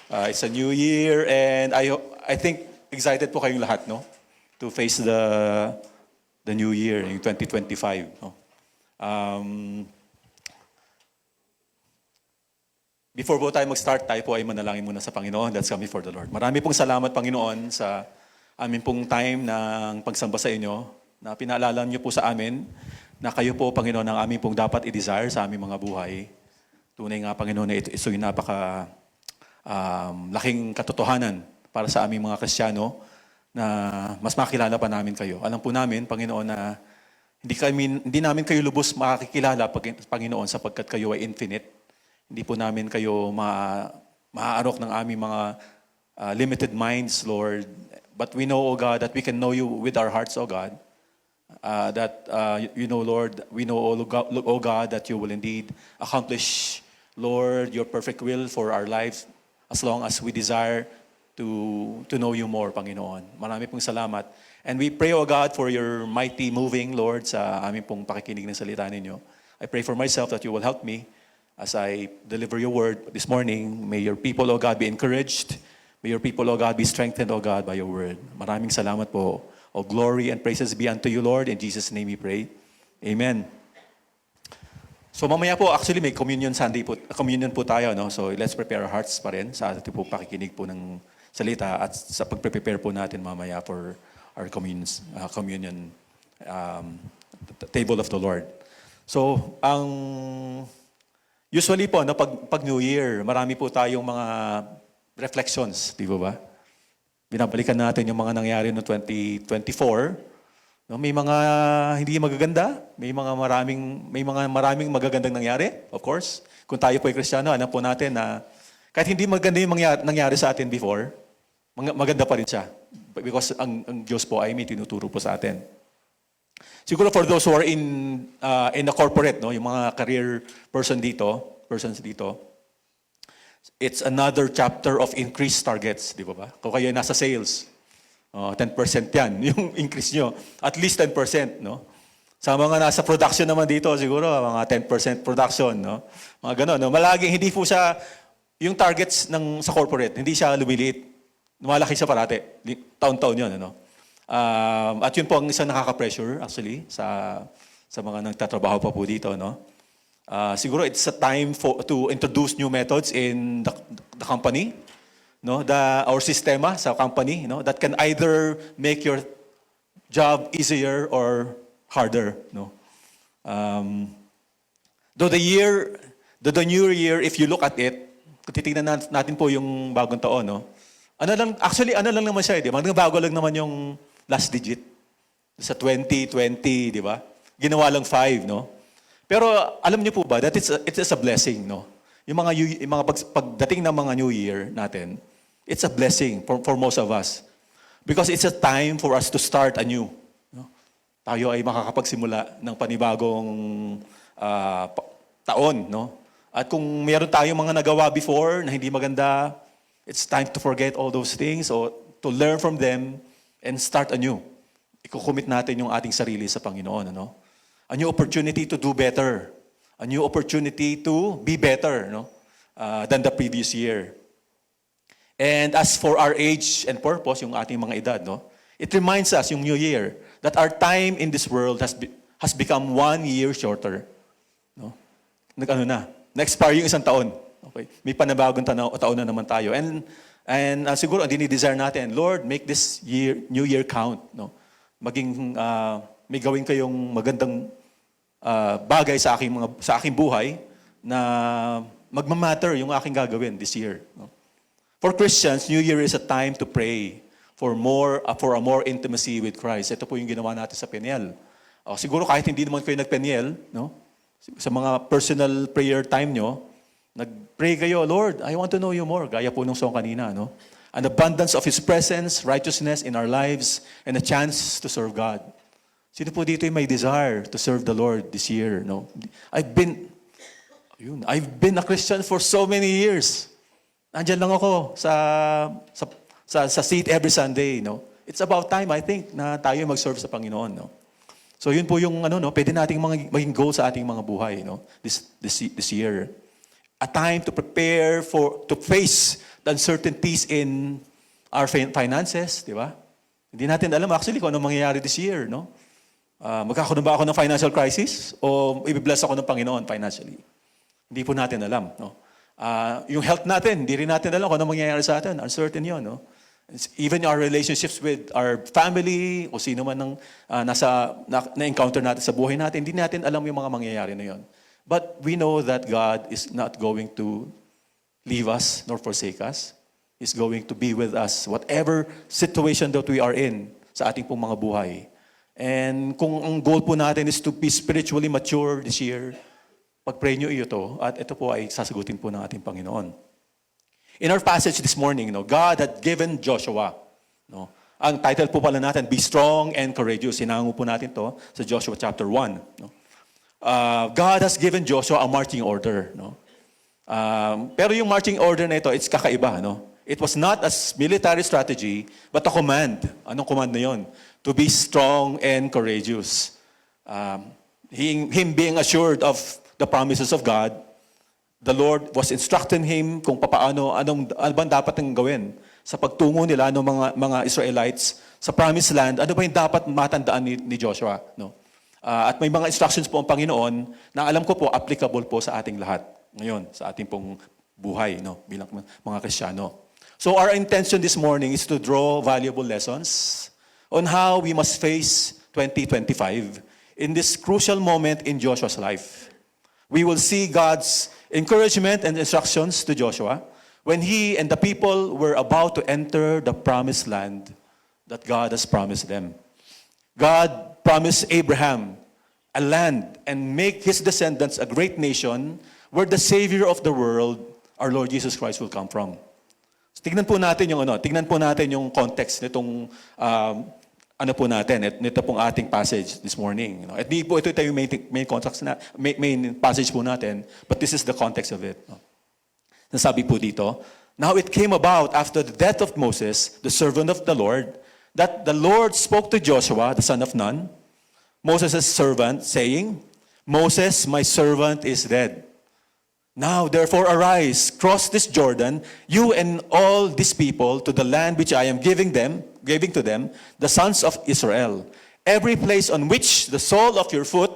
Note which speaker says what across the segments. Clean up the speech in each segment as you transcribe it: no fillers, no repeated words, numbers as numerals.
Speaker 1: It's a new year and I think excited po kayong lahat, no? To face the new year, yung 2025, no? Before po tayo mag-start, tayo po ay manalangin muna sa Panginoon. Let's come before the Lord. Marami pong salamat, Panginoon, sa amin pong time ng pagsamba sa inyo, na pinaalala niyo po sa amin na kayo po, Panginoon, ang aming pong dapat i-desire sa aming mga buhay. Tunay nga, Panginoon, na ito yung napaka laking katotohanan para sa aming mga Kristiyano na mas makilala pa namin kayo. Alam po namin, Panginoon, na hindi namin kayo lubos makakilala, Panginoon, sapagkat kayo ay infinite. Hindi po namin kayo maaarok ng aming mga limited minds, Lord. But we know, O God, that we can know you with our hearts, O God. You know, Lord, we know, O God, that you will indeed accomplish, Lord, your perfect will for our lives as long as we desire to know you more, Panginoon. Marami pong salamat. And we pray, O God, for your mighty moving, Lord, sa aming pong pakikinig ng salita ninyo. I pray for myself that you will help me as I deliver your word this morning. May your people, O God, be encouraged. May your people, O God, be strengthened, O God, by your word. Maraming salamat po. All glory and praises be unto you, Lord. In Jesus' name we pray. Amen. So mamaya po, actually may communion Sunday po, communion po tayo, no? So let's prepare our hearts pa rin sa ating po pakikinig po ng salita at sa pag-prepare po natin mamaya for our communion table of the Lord. So, usually po, no, pag New Year, marami po tayong mga reflections, di ba? Binabalikan natin yung mga nangyari no 2024. No, may mga hindi magaganda, may mga maraming magagandang nangyari, of course. Kung tayo po ay Kristiyano, alam po natin na kahit hindi maganda yung nangyari sa atin before, maganda pa rin siya. Because ang Diyos po ay may tinuturo po sa atin. Siguro for those who are in the corporate, no, yung mga career persons dito, it's another chapter of increased targets, di ba? Kung kayo nasa sales, 10% yan, yung increase nyo. At least 10%, no? Sa mga nasa production naman dito, siguro, mga 10% production, no? Mga gano'n, no? Malaging, hindi po siya, yung targets sa corporate, hindi siya lumiliit. Lumalaki siya parati. Taon-taon yun, ano? At yun po ang isang nakaka-pressure, actually, sa mga nagtatrabaho pa po dito, no? Siguro it's a time to introduce new methods in the company, no, our sistema sa company, no, that can either make your job easier or harder, no. Though the new year, if you look at it, kung titingnan natin po yung bagong taon, no, ano lang naman siya, di ba? Bago lang naman yung last digit sa 2020, di ba? Ginawa lang 5, no. Pero alam niyo po ba that it is a blessing, no? Yung mga pagdating ng mga New Year natin, it's a blessing for most of us. Because it's a time for us to start anew. No? Tayo ay makakapagsimula ng panibagong taon, no? At kung mayroon tayong mga nagawa before na hindi maganda, it's time to forget all those things or to learn from them and start anew. Ikukumit natin yung ating sarili sa Panginoon, ano? A new opportunity to do better. A new opportunity to be better, no? Than the previous year. And as for our age and purpose, yung ating mga edad, no? It reminds us, yung New Year, that our time in this world has become 1 year shorter. No? Na-expire yung isang taon. Okay? May panibagong taon na naman tayo. And siguro, ang dinidesire natin, Lord, make this New Year count. No? Maging, may gawin kayong magandang bagay sa aking buhay na magmamatter yung aking gagawin this year. No? For Christians, New Year is a time to pray for a more intimacy with Christ. Ito po yung ginawa natin sa Peniel. Siguro kahit hindi naman kayo nag-Peniel, no? Sa mga personal prayer time nyo, nag-pray kayo, Lord, I want to know you more. Gaya po nung song kanina, no? An abundance of His presence, righteousness in our lives, and a chance to serve God. Sino po dito yung may desire to serve the Lord this year, no? I've been a Christian for so many years. Nandiyan lang ako sa seat every Sunday, no? It's about time, I think, na tayo mag-serve sa Panginoon, no? So yun po yung pwede nating maging goal sa ating mga buhay, no? This year. A time to prepare to face uncertainties in our finances, di ba? Hindi natin alam actually kung anong mangyayari this year, no? Magkakaroon ba ako ng financial crisis o i-bless ako ng Panginoon financially? Hindi po natin alam, no? Yung health natin, hindi rin natin alam kung anong mangyayari sa atin. Uncertain yun, no? Even our relationships with our family o sino man ng na-encounter natin sa buhay natin, hindi natin alam yung mga mangyayari na yun. But we know that God is not going to leave us nor forsake us. He's going to be with us, whatever situation that we are in sa ating pong mga buhay. And kung ang goal po natin is to be spiritually mature this year, pag-pray nyo ito, at ito po ay sasagutin po ng ating Panginoon. In our passage this morning, God had given Joshua. Ang title po pala natin, Be Strong and Courageous. Sinango po natin to sa Joshua chapter 1. God has given Joshua a marching order. Pero yung marching order na ito, it's kakaiba. It was not a military strategy, but a command. Anong command na yun? To be strong and courageous. Him being assured of the promises of God, the Lord was instructing him kung paano, ano bang dapat nang gawin sa pagtungo nila ng mga Israelites sa promised land. Ano ba yung dapat matandaan ni Joshua? At may mga instructions po ang Panginoon na alam ko po applicable po sa ating lahat ngayon, sa ating pong buhay bilang mga Kristiyano. So our intention this morning is to draw valuable lessons on how we must face 2025 in this crucial moment in Joshua's life. We will see God's encouragement and instructions to Joshua when he and the people were about to enter the promised land that God has promised them. God promised Abraham a land and make his descendants a great nation where the Savior of the world, our Lord Jesus Christ, will come from. So, tignan po natin yung context nitong nito pong ating passage this morning. At di po ito yung main context main passage po natin, but this is the context of it. Nasabi po dito, now it came about after the death of Moses, the servant of the Lord, that the Lord spoke to Joshua, the son of Nun, Moses' servant, saying, Moses, my servant, is dead. Now, therefore, arise, cross this Jordan, you and all these people, to the land which I am giving to them, the sons of Israel. Every place on which the sole of your foot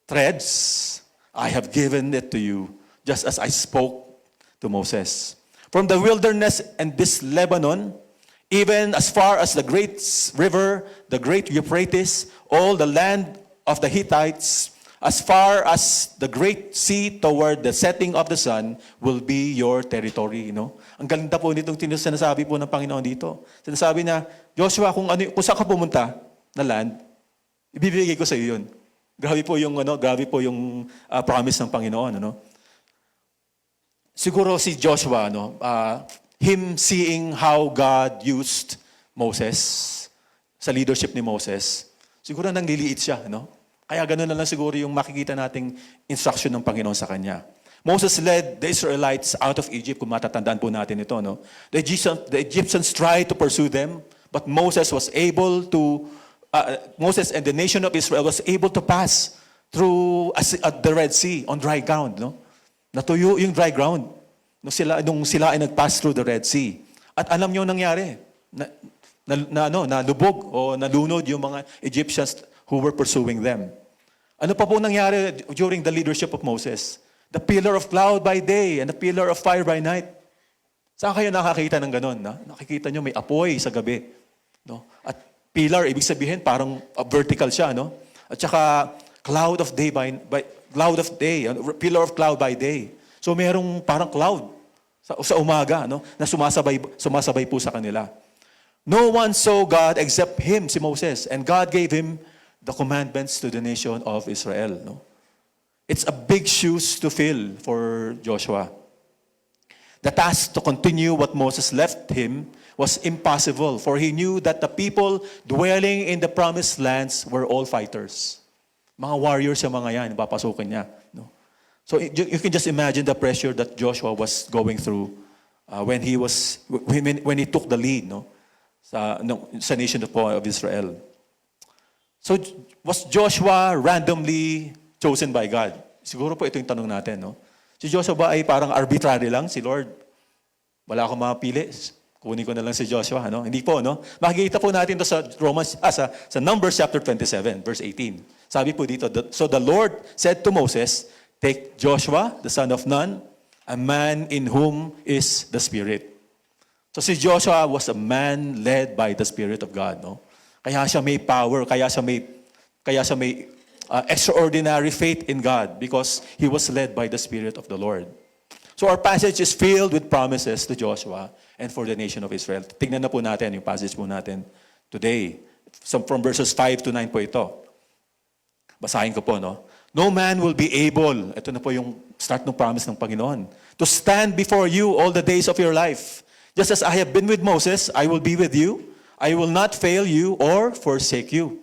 Speaker 1: treads, I have given it to you, just as I spoke to Moses. From the wilderness and this Lebanon, even as far as the great river, the great Euphrates, all the land of the Hittites, as far as the great sea toward the setting of the sun, will be your territory. Ang ganda po nitong sinasabi po ng Panginoon dito. Sinasabi na, Joshua, kung saan ka pumunta na land, ibibigay ko sa iyo yun. Grabe po yung promise ng Panginoon. Siguro si Joshua, him seeing how God used Moses sa leadership ni Moses, siguro nangliliit siya, Kaya gano'n na lang siguro yung makikita nating instruction ng Panginoon sa kanya. Moses led the Israelites out of Egypt, kung matatandaan po natin ito, The Egyptians tried to pursue them, but Moses and the nation of Israel was able to pass through the Red Sea on dry ground, Natuyo yung dry ground nung sila ay nag-pass through the Red Sea. At alam niyo nangyari, nalubog o nalunod yung mga Egyptians who were pursuing them. Ano pa po nangyari during the leadership of Moses? The pillar of cloud by day and the pillar of fire by night. Saan kayo nakakita ng ganon? Nakikita nyo may apoy sa gabi. At pillar, ibig sabihin parang vertical siya. At saka pillar of cloud by day. So merong parang cloud sa umaga na sumasabay po sa kanila. No one saw God except him, si Moses, and God gave him the commandments to the nation of Israel. It's a big shoes to fill for Joshua. The task to continue what Moses left him was impossible, for he knew that the people dwelling in the promised lands were all fighters. Mga warriors yung mga yan, papasukin niya. So you can just imagine the pressure that Joshua was going through when he took the lead sa nation of Israel. So was Joshua randomly chosen by God? Siguro po ito yung tanong natin. Si Joshua ba ay parang arbitrary lang? Si Lord, Wala akong mapili. Kunin ko na lang si Joshua. No? Hindi po, no? Makikita po natin to sa sa Numbers chapter 27, verse 18. Sabi po dito, so the Lord said to Moses, take Joshua, the son of Nun, a man in whom is the Spirit. So si Joshua was a man led by the Spirit of God. No? Kaya siya may power, kaya siya may extraordinary faith in God because he was led by the Spirit of the Lord. So our passage is filled with promises to Joshua and for the nation of Israel. Tingnan na po natin yung passage po natin today. From verses 5 to 9 po ito. Basahin ko po, no? No man will be able, ito na po yung start ng promise ng Panginoon, to stand before you all the days of your life. Just as I have been with Moses, I will be with you. I will not fail you or forsake you.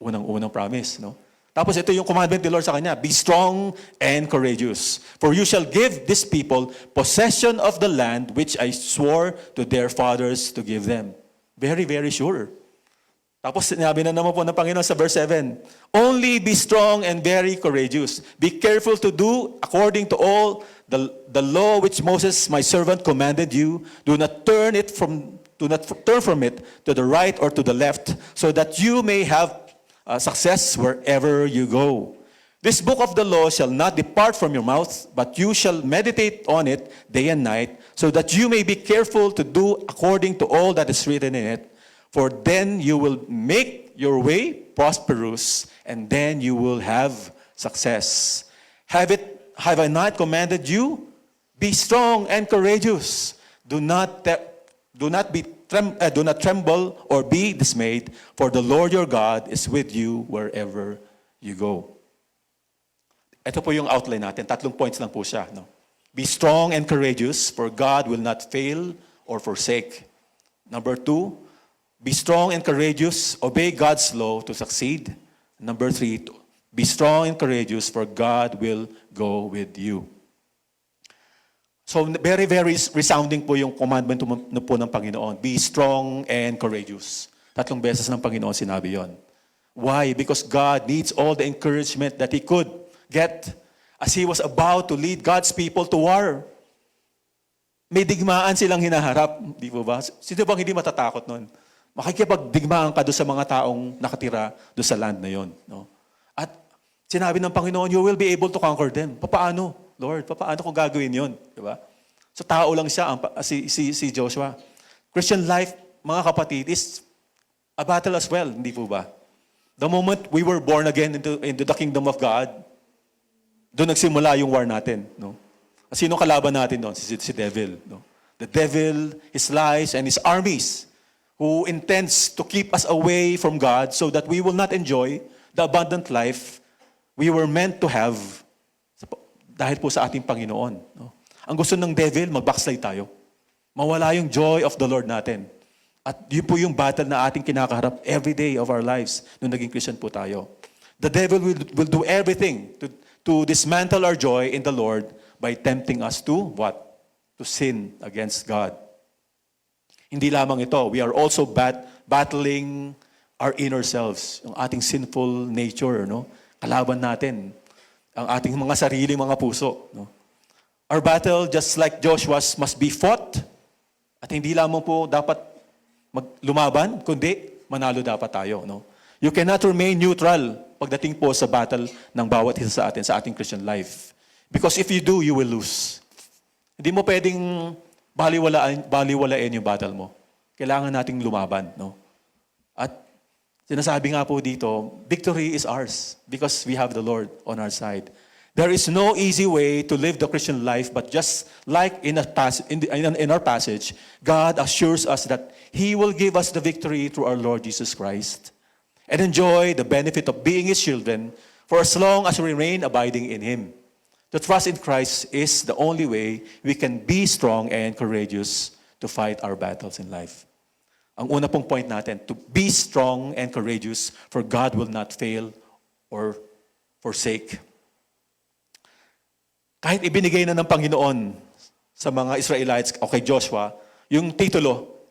Speaker 1: Unang-unang promise, no? Tapos ito yung commandment ni Lord sa kanya, be strong and courageous. For you shall give this people possession of the land which I swore to their fathers to give them. Very, very sure. Tapos sinabi na naman po ng Panginoon sa verse 7, only be strong and very courageous. Be careful to do according to all the law which Moses my servant commanded you. Do not turn from it to the right or to the left, so that you may have success wherever you go. This book of the law shall not depart from your mouth, but you shall meditate on it day and night, so that you may be careful to do according to all that is written in it. For then you will make your way prosperous, and then you will have success. Have I not commanded you? Be strong and courageous. Do not tremble or be dismayed, for the Lord your God is with you wherever you go. Ito po yung outline natin. 3 points lang po siya. No? Be strong and courageous, for God will not fail or forsake. Number 2, be strong and courageous, obey God's law to succeed. Number 3, be strong and courageous, for God will go with you. So very, very resounding po yung commandment po ng Panginoon. Be strong and courageous. 3 beses ng Panginoon sinabi yon. Why? Because God needs all the encouragement that He could get as He was about to lead God's people to war. May digmaan silang hinaharap. Di po ba? Sino bang hindi matatakot nun? Makikipagdigmaan ka doon sa mga taong nakatira doon sa land na yon. No? At sinabi ng Panginoon, you will be able to conquer them. Paano? Lord, paano ko gagawin yun? Diba? So tao lang siya, si Joshua. Christian life, mga kapatid, is a battle as well, hindi po ba? The moment we were born again into the kingdom of God, doon nagsimula yung war natin. No? Sino kalaban natin doon? Si devil. No? The devil, his lies, and his armies, who intends to keep us away from God so that we will not enjoy the abundant life we were meant to have dahil po sa ating Panginoon. No? Ang gusto ng devil, mag-backslide tayo. Mawala yung joy of the Lord natin. At yun po yung battle na ating kinakaharap every day of our lives nung naging Christian po tayo. The devil will do everything to dismantle our joy in the Lord by tempting us to what? To sin against God. Hindi lamang ito. We are also battling our inner selves, yung ating sinful nature, no? Kalaban natin ang ating mga sarili, mga puso. No? Our battle, just like Joshua's, must be fought. At hindi lamang po dapat lumaban, kundi manalo dapat tayo. No? You cannot remain neutral pagdating po sa battle ng bawat isa sa atin, sa ating Christian life. Because if you do, you will lose. Hindi mo pwedeng baliwalain yung battle mo. Kailangan nating lumaban. No? At sinasabi nga po dito, victory is ours because we have the Lord on our side. There is no easy way to live the Christian life, but just like in our passage, God assures us that He will give us the victory through our Lord Jesus Christ and enjoy the benefit of being His children for as long as we remain abiding in Him. To trust in Christ is the only way we can be strong and courageous to fight our battles in life. Ang una pong point natin, to be strong and courageous, for God will not fail or forsake. Kahit ibinigay na ng Panginoon sa mga Israelites o kay Joshua, yung titulo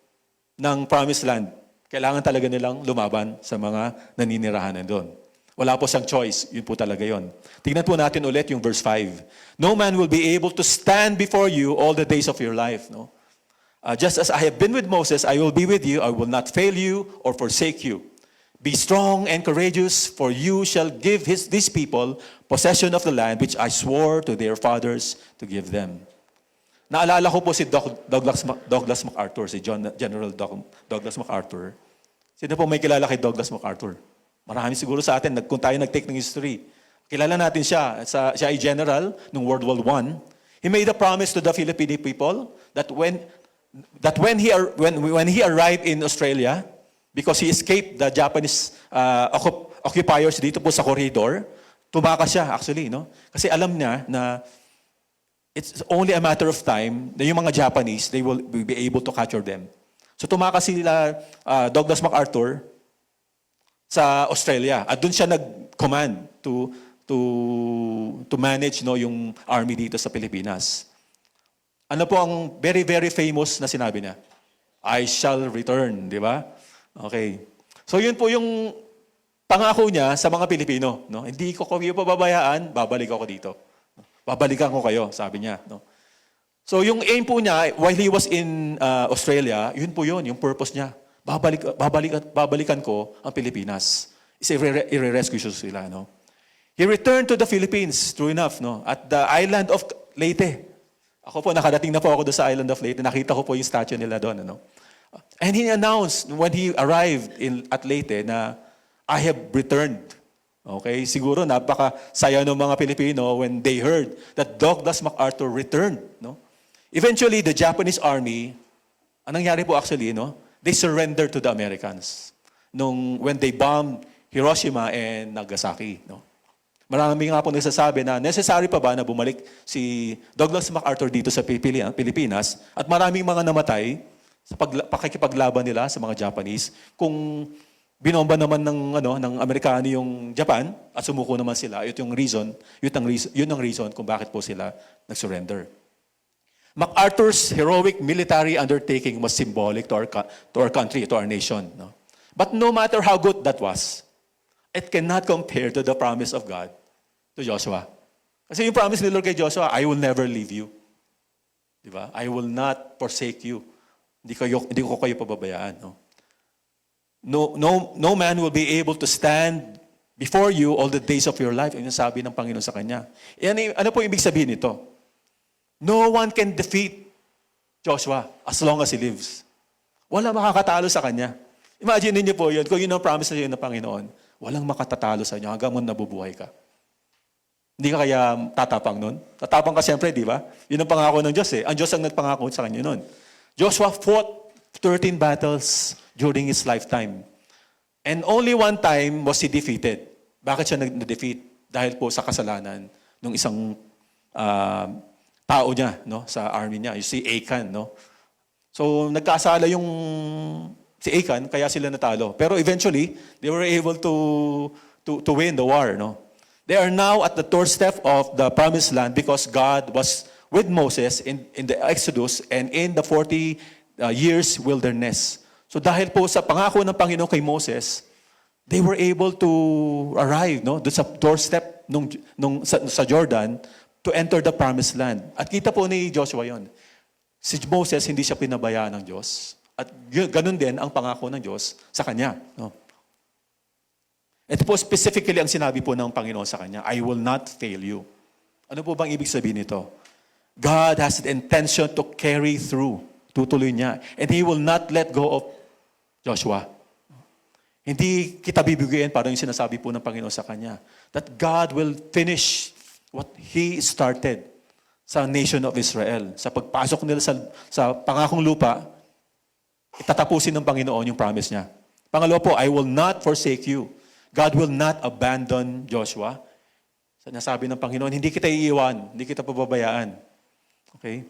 Speaker 1: ng Promised Land, kailangan talaga nilang lumaban sa mga naninirahan doon. Wala po siyang choice, yun po talaga yun. Tingnan po natin ulit yung verse 5. No man will be able to stand before you all the days of your life. No? Just as I have been with Moses, I will be with you. I will not fail you or forsake you. Be strong and courageous, for you shall give these people possession of the land which I swore to their fathers to give them. Naalala ko po si Douglas MacArthur, si General Douglas MacArthur. Sino po may kilala kay Douglas MacArthur? Marami siguro sa atin, kung tayo nag-take ng history. Kilala natin siya. Siya ay general noong World War I. He made a promise to the Filipino people that when he arrived in Australia, because he escaped the Japanese occupiers dito po sa corridor, tumakas siya actually, no? Kasi alam niya na it's only a matter of time na yung mga Japanese, they will be able to capture them. So tumakas sila Douglas MacArthur sa Australia at doon siya nag-command to manage yung army dito sa Pilipinas. Ano po ang very, very famous na sinabi niya? I shall return, di ba? Okay. So yun po yung pangako niya sa mga Pilipino. No? Hindi ko kayo pababayaan, babalik ako dito. Babalikan ko kayo, sabi niya. No? So yung aim po niya, while he was in Australia, yun po yun, yung purpose niya. Babalikan ko ang Pilipinas. I-rescue sila. No? He returned to the Philippines, true enough, no? At the island of Leyte. Ako po, nakadating na po ako doon sa island of Leyte. Nakita ko po yung statue nila doon. Ano? And he announced when he arrived at Leyte na, I have returned. Okay? Siguro napakasaya ng mga Pilipino when they heard that Douglas MacArthur returned. No? Eventually, the Japanese army, anong nangyari po actually, no? They surrendered to the Americans when they bombed Hiroshima and Nagasaki. No? Marami nga po nagsasabi na necessary pa ba na bumalik si Douglas MacArthur dito sa Pilipinas at maraming mga namatay sa pakikipaglaban nila sa mga Japanese kung binomba naman ng Amerikano yung Japan at sumuko naman sila. Yun ang reason kung bakit po sila nag-surrender. MacArthur's heroic military undertaking was symbolic to our country, to our nation. No? But no matter how good that was, it cannot compare to the promise of God to Joshua. Kasi yung promise ni Lord kay Joshua, I will never leave you. Di ba? I will not forsake you. Hindi ko kayo pababayaan. No man will be able to stand before you all the days of your life. Yung sabi ng Panginoon sa kanya. Ano po ibig sabihin nito? No one can defeat Joshua as long as he lives. Wala makakatalo sa kanya. Imagine niyo po yun, kung yun ang promise na yun ng Panginoon, walang makatatalo sa inyo hanggang mo nabubuhay ka. Hindi ka kaya tatapang nun? Tatapang ka siyempre, di ba? Yun ang pangako ng Diyos eh. Ang Diyos ang nagpangako sa kanya nun. Joshua fought 13 battles during his lifetime. And only one time was he defeated. Bakit siya na-defeat? Dahil po sa kasalanan ng isang tao niya, no? Sa army niya, si Achan. No? So nagkasala yung si Achan, kaya sila natalo. Pero eventually, they were able to win the war. No? They are now at the doorstep of the promised land because God was with Moses in the Exodus and in the 40 years wilderness. So dahil po sa pangako ng Panginoon kay Moses, they were able to arrive doon sa doorstep sa Jordan to enter the promised land. At kita po ni Joshua yon. Si Moses, hindi siya pinabayaan ng Diyos. At ganun din ang pangako ng Diyos sa kanya. No? Ito po specifically ang sinabi po ng Panginoon sa kanya, I will not fail you. Ano po bang ibig sabihin nito? God has the intention to carry through. Tutuloy niya. And He will not let go of Joshua. Hindi kita bibigyan, parang yung sinasabi po ng Panginoon sa kanya, that God will finish what He started sa nation of Israel. Sa pagpasok nila sa pangakong lupa, itatapusin ng Panginoon yung promise niya. Pangalawa po, I will not forsake you. God will not abandon Joshua. Sinasabi ng Panginoon, hindi kita iiwan, hindi kita pababayaan. Okay?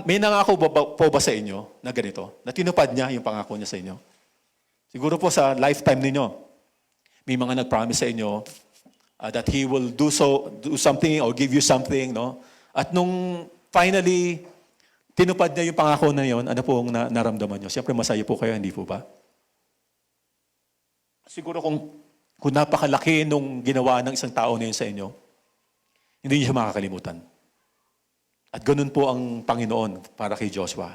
Speaker 1: May nangako po ba sa inyo na ganito? Na tinupad niya yung pangako niya sa inyo? Siguro po sa lifetime ninyo, may mga nag-promise sa inyo that He will do something or give you something. No? At nung finally, tinupad niya yung pangako na yun, ano po ang naramdaman niyo? Siyempre masaya po kayo, hindi po ba? Siguro kung napakalaki nung ginawa ng isang tao na yun sa inyo, hindi niyo siya makakalimutan. At ganun po ang Panginoon para kay Joshua.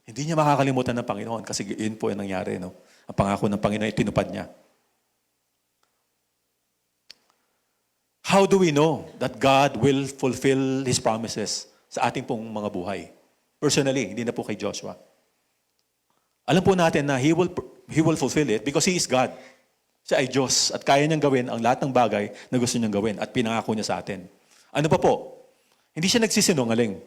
Speaker 1: Hindi niya makakalimutan ng Panginoon kasi yun po yung nangyari. No? Ang pangako ng Panginoon ay tinupad niya. How do we know that God will fulfill His promises sa ating pong mga buhay? Personally, hindi na po kay Joshua. Alam po natin na He will fulfill it because He is God. Siya ay Diyos at kaya niyang gawin ang lahat ng bagay na gusto niyang gawin at pinangako niya sa atin. Ano pa po? Hindi siya nagsisinungaling.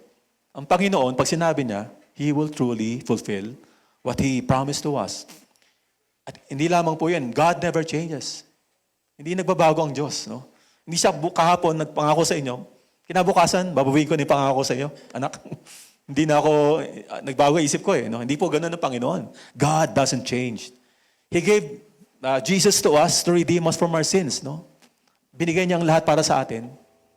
Speaker 1: Ang Panginoon, pag sinabi niya, He will truly fulfill what He promised to us. At hindi lamang po yan, God never changes. Hindi nagbabago ang Diyos. No? Hindi siya kahapon nagpangako sa inyo, kinabukasan, babawiin ko na yung pangako sa inyo. Anak, hindi na ako, nagbago isip ko eh. No? Hindi po ganun ang Panginoon. God doesn't change. He gave Jesus to us to redeem us from our sins. No? Binigay niya ang lahat para sa atin.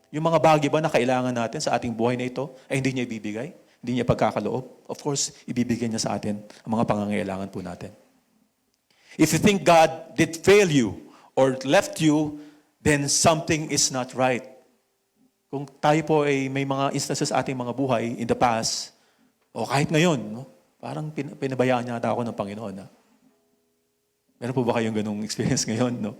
Speaker 1: Yung mga bagay ba na kailangan natin sa ating buhay na ito ay hindi niya ibibigay? Hindi niya pagkakaloob? Of course, ibibigay niya sa atin ang mga pangangailangan po natin. If you think God did fail you or left you, then something is not right. Kung tayo po ay may mga instances sa ating mga buhay in the past, o kahit ngayon, no? Parang pinabayaan niya ako ng Panginoon. Ha? Meron po ba kayong ganung experience ngayon? No?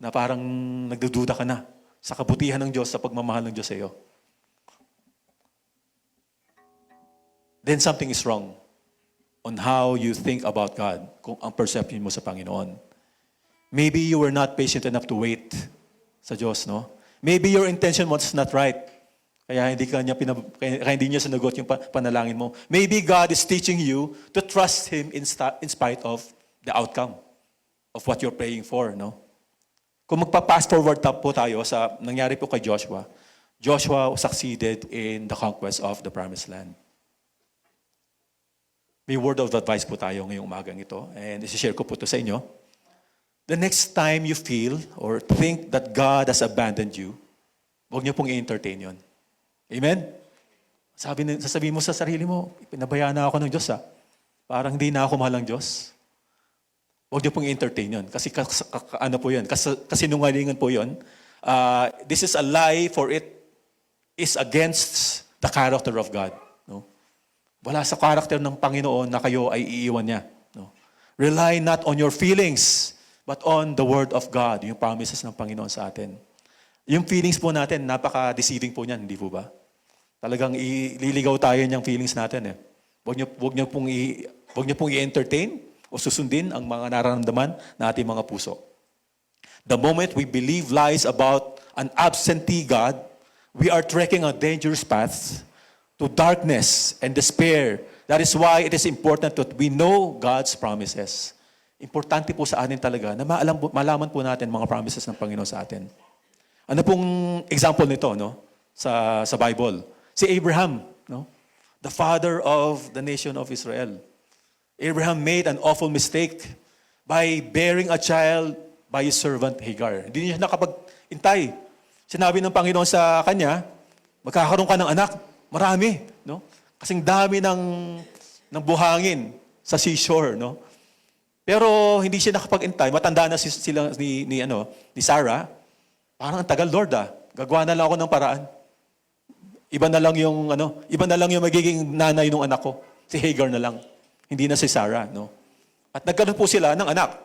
Speaker 1: Na parang nagdududa ka na sa kabutihan ng Diyos, sa pagmamahal ng Diyos sa iyo. Then something is wrong on how you think about God, kung ang perception mo sa Panginoon. Maybe you were not patient enough to wait sa Diyos, no? Maybe your intention was not right. Kaya hindi niya sinagot yung panalangin mo. Maybe God is teaching you to trust Him in spite of the outcome of what you're praying for, no? Kung magpa-fast forward po tayo sa nangyari po kay Joshua, Joshua succeeded in the conquest of the Promised Land. May word of advice po tayo ngayong umagang ito, and isi-share ko po ito sa inyo. The next time you feel or think that God has abandoned you, huwag niyo pong i-entertain yun. Amen? Sasabihin mo sa sarili mo, pinabayaan na ako ng Diyos. Parang hindi na ako mahal ng Diyos. Huwag niyo pong i-entertain yun. Kasi ano po yun? Kasinungalingan po yun. This is a lie for it is against the character of God. No? Wala sa character ng Panginoon na kayo ay iiwan niya. No? Rely not on your feelings, but on the Word of God, yung promises ng Panginoon sa atin. Yung feelings po natin, napaka-deceiving po niyan, hindi po ba? Talagang ililigaw tayo niyang feelings natin. Huwag niyo pong i-entertain o susundin ang mga nararamdaman na ating mga puso. The moment we believe lies about an absentee God, we are trekking a dangerous path to darkness and despair. That is why it is important that we know God's promises. Importante po sa atin talaga na malaman po natin mga promises ng Panginoon sa atin. Ano pong example nito, no? Sa Bible? Si Abraham, no? The father of the nation of Israel. Abraham made an awful mistake by bearing a child by his servant Hagar. Hindi niya nakapag-intay. Sinabi ng Panginoon sa kanya, magkakaroon ka ng anak. Marami, no? Kasing dami ng buhangin sa seashore, no? Pero hindi siya nakapag-intay. Matanda na sila ni Sarah. Parang ang tagal, Lord, gagawa na lang ako ng paraan. Iba na lang yung magiging nanay ng anak ko. Si Hagar na lang. Hindi na si Sarah, no? At nagkaroon po sila ng anak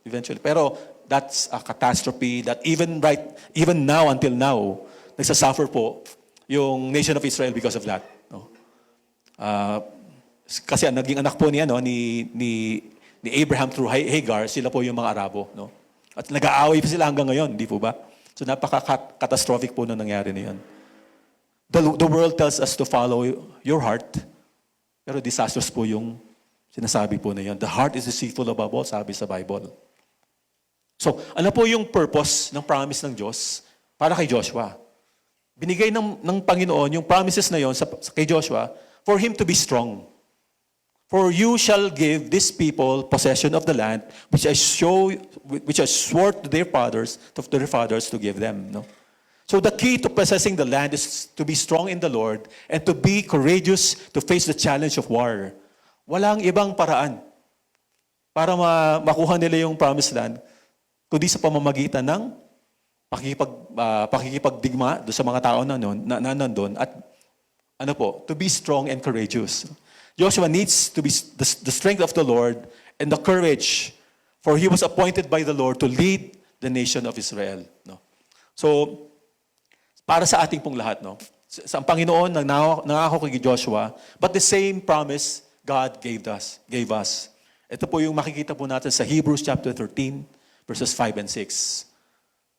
Speaker 1: eventually. Pero that's a catastrophe that even now, until now, nagsasuffer po yung nation of Israel because of that, no? Kasi ang naging anak po ni Abraham through Hagar, sila po yung mga Arabo, no? At nag-aaway pa sila hanggang ngayon, di po ba? So napaka-catastrophic po na nangyari na yun. The world tells us to follow your heart, pero disastrous po yung sinasabi po na yun. The heart is deceitful above all, sabi sa Bible. So, ano po yung purpose ng promise ng Diyos para kay Joshua? Binigay ng Panginoon yung promises na yon kay Joshua for him to be strong. For you shall give this people possession of the land which I swore to their fathers to give them. No? So the key to possessing the land is to be strong in the Lord and to be courageous to face the challenge of war. Walang ibang paraan para makuha nila yung promised land kundi sa pamamagitan ng pakikipagdigma doon sa mga tao na nandun at ano po, to be strong and courageous. Joshua needs to be the strength of the Lord and the courage, for he was appointed by the Lord to lead the nation of Israel. No? So, para sa ating pong lahat, no? Sa Panginoon nangako kay Joshua, but the same promise God gave us. Ito po yung makikita po natin sa Hebrews chapter 13, verses 5 and 6.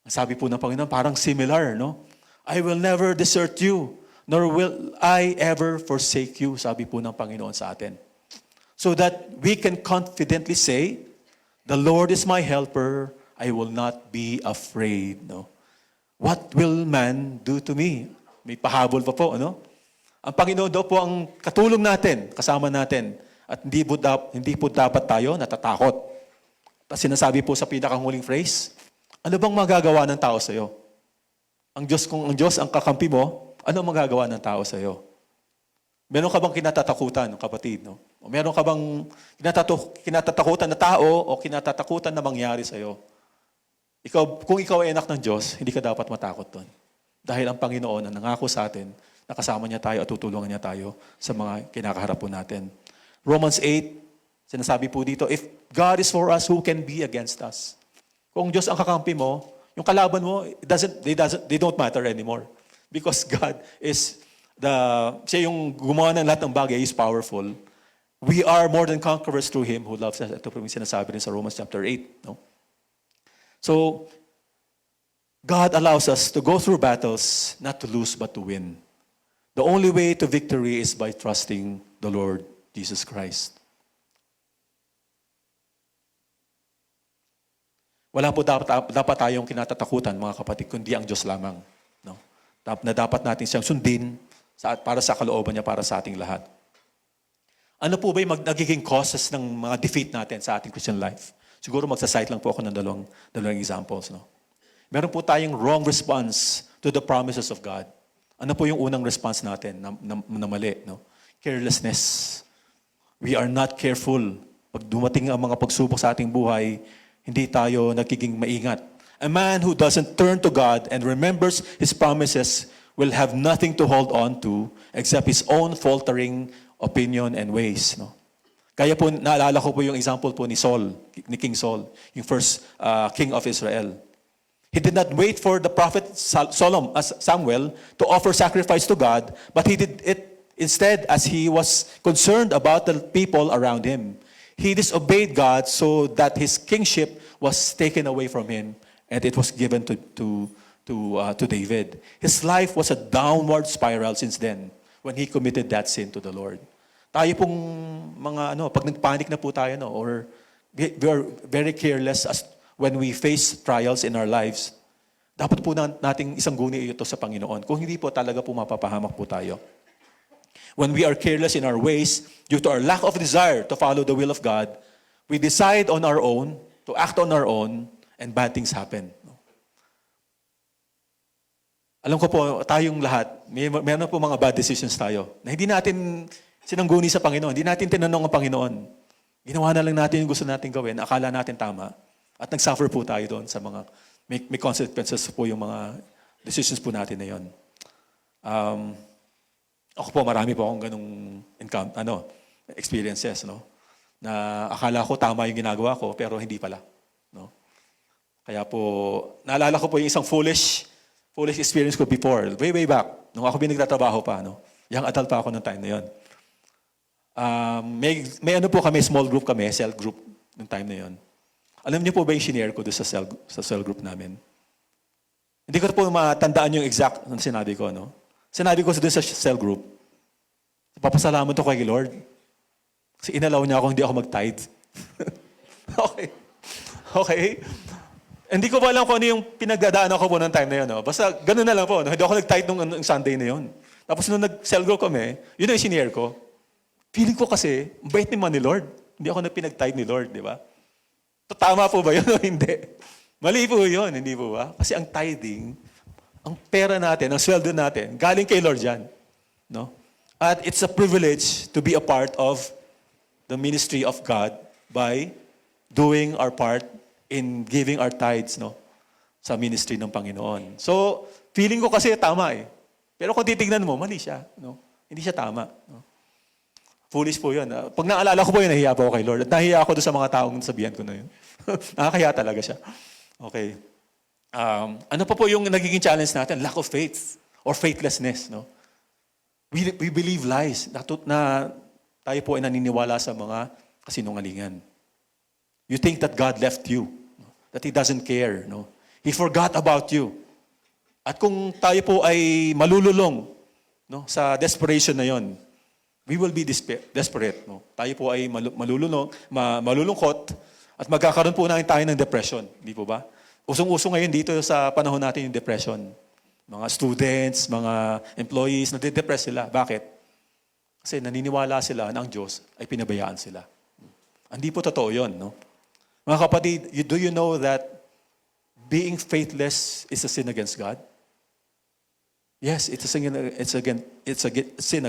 Speaker 1: Sabi po ng Panginoon, parang similar, no? I will never desert you, nor will I ever forsake you, sabi po ng Panginoon sa atin. So that we can confidently say, the Lord is my helper, I will not be afraid. No? What will man do to me? May pahabol pa po, ano? Ang Panginoon daw po ang katulong natin, kasama natin, at hindi po dapat tayo natatakot. Tapos sinasabi po sa pinakahuling phrase, ano bang magagawa ng tao sa iyo? Kung ang Diyos ang kakampi mo, ano magagawa ng tao sa iyo? Meron ka bang kinatatakutan, kapatid? No? O meron ka bang kinatatakutan na tao o kinatatakutan na mangyari sa iyo? Kung ikaw ay anak ng Diyos, hindi ka dapat matakot doon. Dahil ang Panginoon ang nangako sa atin, nakasama niya tayo at tutulungan niya tayo sa mga kinakaharap po natin. Romans 8, sinasabi po dito, if God is for us, who can be against us? Kung Diyos ang kakampi mo, yung kalaban mo, they don't matter anymore. Because God is siya yung gumawa ng lahat ng bagay, is powerful. We are more than conquerors through Him who loves us. Ito po yung sinasabi rin sa Romans chapter 8. No? So, God allows us to go through battles, not to lose, but to win. The only way to victory is by trusting the Lord Jesus Christ. Wala po dapat tayong kinatatakutan, mga kapatid, kundi ang Diyos lamang. No? Na dapat natin siyang sundin para sa kalooban niya, para sa ating lahat. Ano po ba yung nagiging causes ng mga defeat natin sa ating Christian life? Siguro magsasite lang po ako ng dalawang examples. No? Meron po tayong wrong response to the promises of God. Ano po yung unang response natin na mali? No? Carelessness. We are not careful. Pag dumating ang mga pagsubok sa ating buhay, hindi tayo nagiging maingat. A man who doesn't turn to God and remembers His promises will have nothing to hold on to except his own faltering opinion and ways. No? Kaya po, naalala ko po yung example po ni King Saul, yung first king of Israel. He did not wait for the prophet Samuel to offer sacrifice to God, but he did it instead as he was concerned about the people around him. He disobeyed God so that his kingship was taken away from him and it was given to David. His life was a downward spiral since then when he committed that sin to the Lord. Tayo pong pag nagpanic na po tayo, or we are very careless when we face trials in our lives, dapat po nating isang guni ito sa Panginoon. Kung hindi po, talaga po mapapahamak po tayo. When we are careless in our ways, due to our lack of desire to follow the will of God, we decide on our own, to act on our own, and bad things happen. Alam ko po, tayong lahat, meron po mga bad decisions tayo na hindi natin sinangguni sa Panginoon, hindi natin tinanong ang Panginoon. Ginawa na lang natin yung gusto natin gawin, akala natin tama, at nag-suffer po tayo doon sa mga, may consequences po yung mga decisions po natin na yun. Ako po, marami po akong ganong experiences, no? Na akala ko tama yung ginagawa ko, pero hindi pala. No? Kaya po, naalala ko po yung isang foolish experience ko before, way back, nung ako nagtatrabaho pa, no? Young adult pa ako ng time na yun. May ano po kami, small group kami, cell group, ng time na yun. Alam niyo po ba yung shinare ko doon sa cell group namin? Hindi ko po matandaan yung exact na sinabi ko, no? Sinabi ko doon sa cell group, papasalamat ko kay Lord. Kasi inalaw niya ako hindi ako mag-tithe. Okay. Hindi ko pa alam kung ano yung pinagdadaanan ko po ng time na yun. No? Basta ganun na lang po. No? Hindi ako nag-tithe nung Sunday na yun. Tapos nung nag-cell group kami, yun ang sinare ko. Feeling ko kasi, bait naman ni Lord. Hindi ako na pinag-tithe ni Lord, di ba? Tama po ba yun o hindi? Mali po yun, hindi po ba? Kasi ang tithing, ang pera natin, ang sweldo natin, galing kay Lord yan. No? At it's a privilege to be a part of the ministry of God by doing our part in giving our tithes, no, sa ministry ng Panginoon. So, feeling ko kasi tama eh. Pero kung titignan mo, mali siya. No? Hindi siya tama. No? Foolish po yun. Pag naalala ko po yun, nahiya po ako kay Lord. At nahiya ako doon sa mga taong sabihan ko na yun. Nakakaya talaga siya. Okay. Ano pa po yung nagiging challenge natin? Lack of faith or faithlessness. No? We believe lies na tayo po ay naniniwala sa mga kasinungalingan. You think that God left you, no? That He doesn't care. No? He forgot about you. At kung tayo po ay malululong, no, sa desperation na yon, we will be desperate. No? Tayo po ay malulungkot at magkakaroon po tayo ng depression. Hindi po ba? Usong-uso ngayon dito sa panahon natin yung depression. Mga students, mga employees, nade-depress sila. Bakit? Kasi naniniwala sila na ang Diyos ay pinabayaan sila. Hindi po totoo yun. No? Mga kapatid, do you know that being faithless is a sin against God? Yes, it's a sin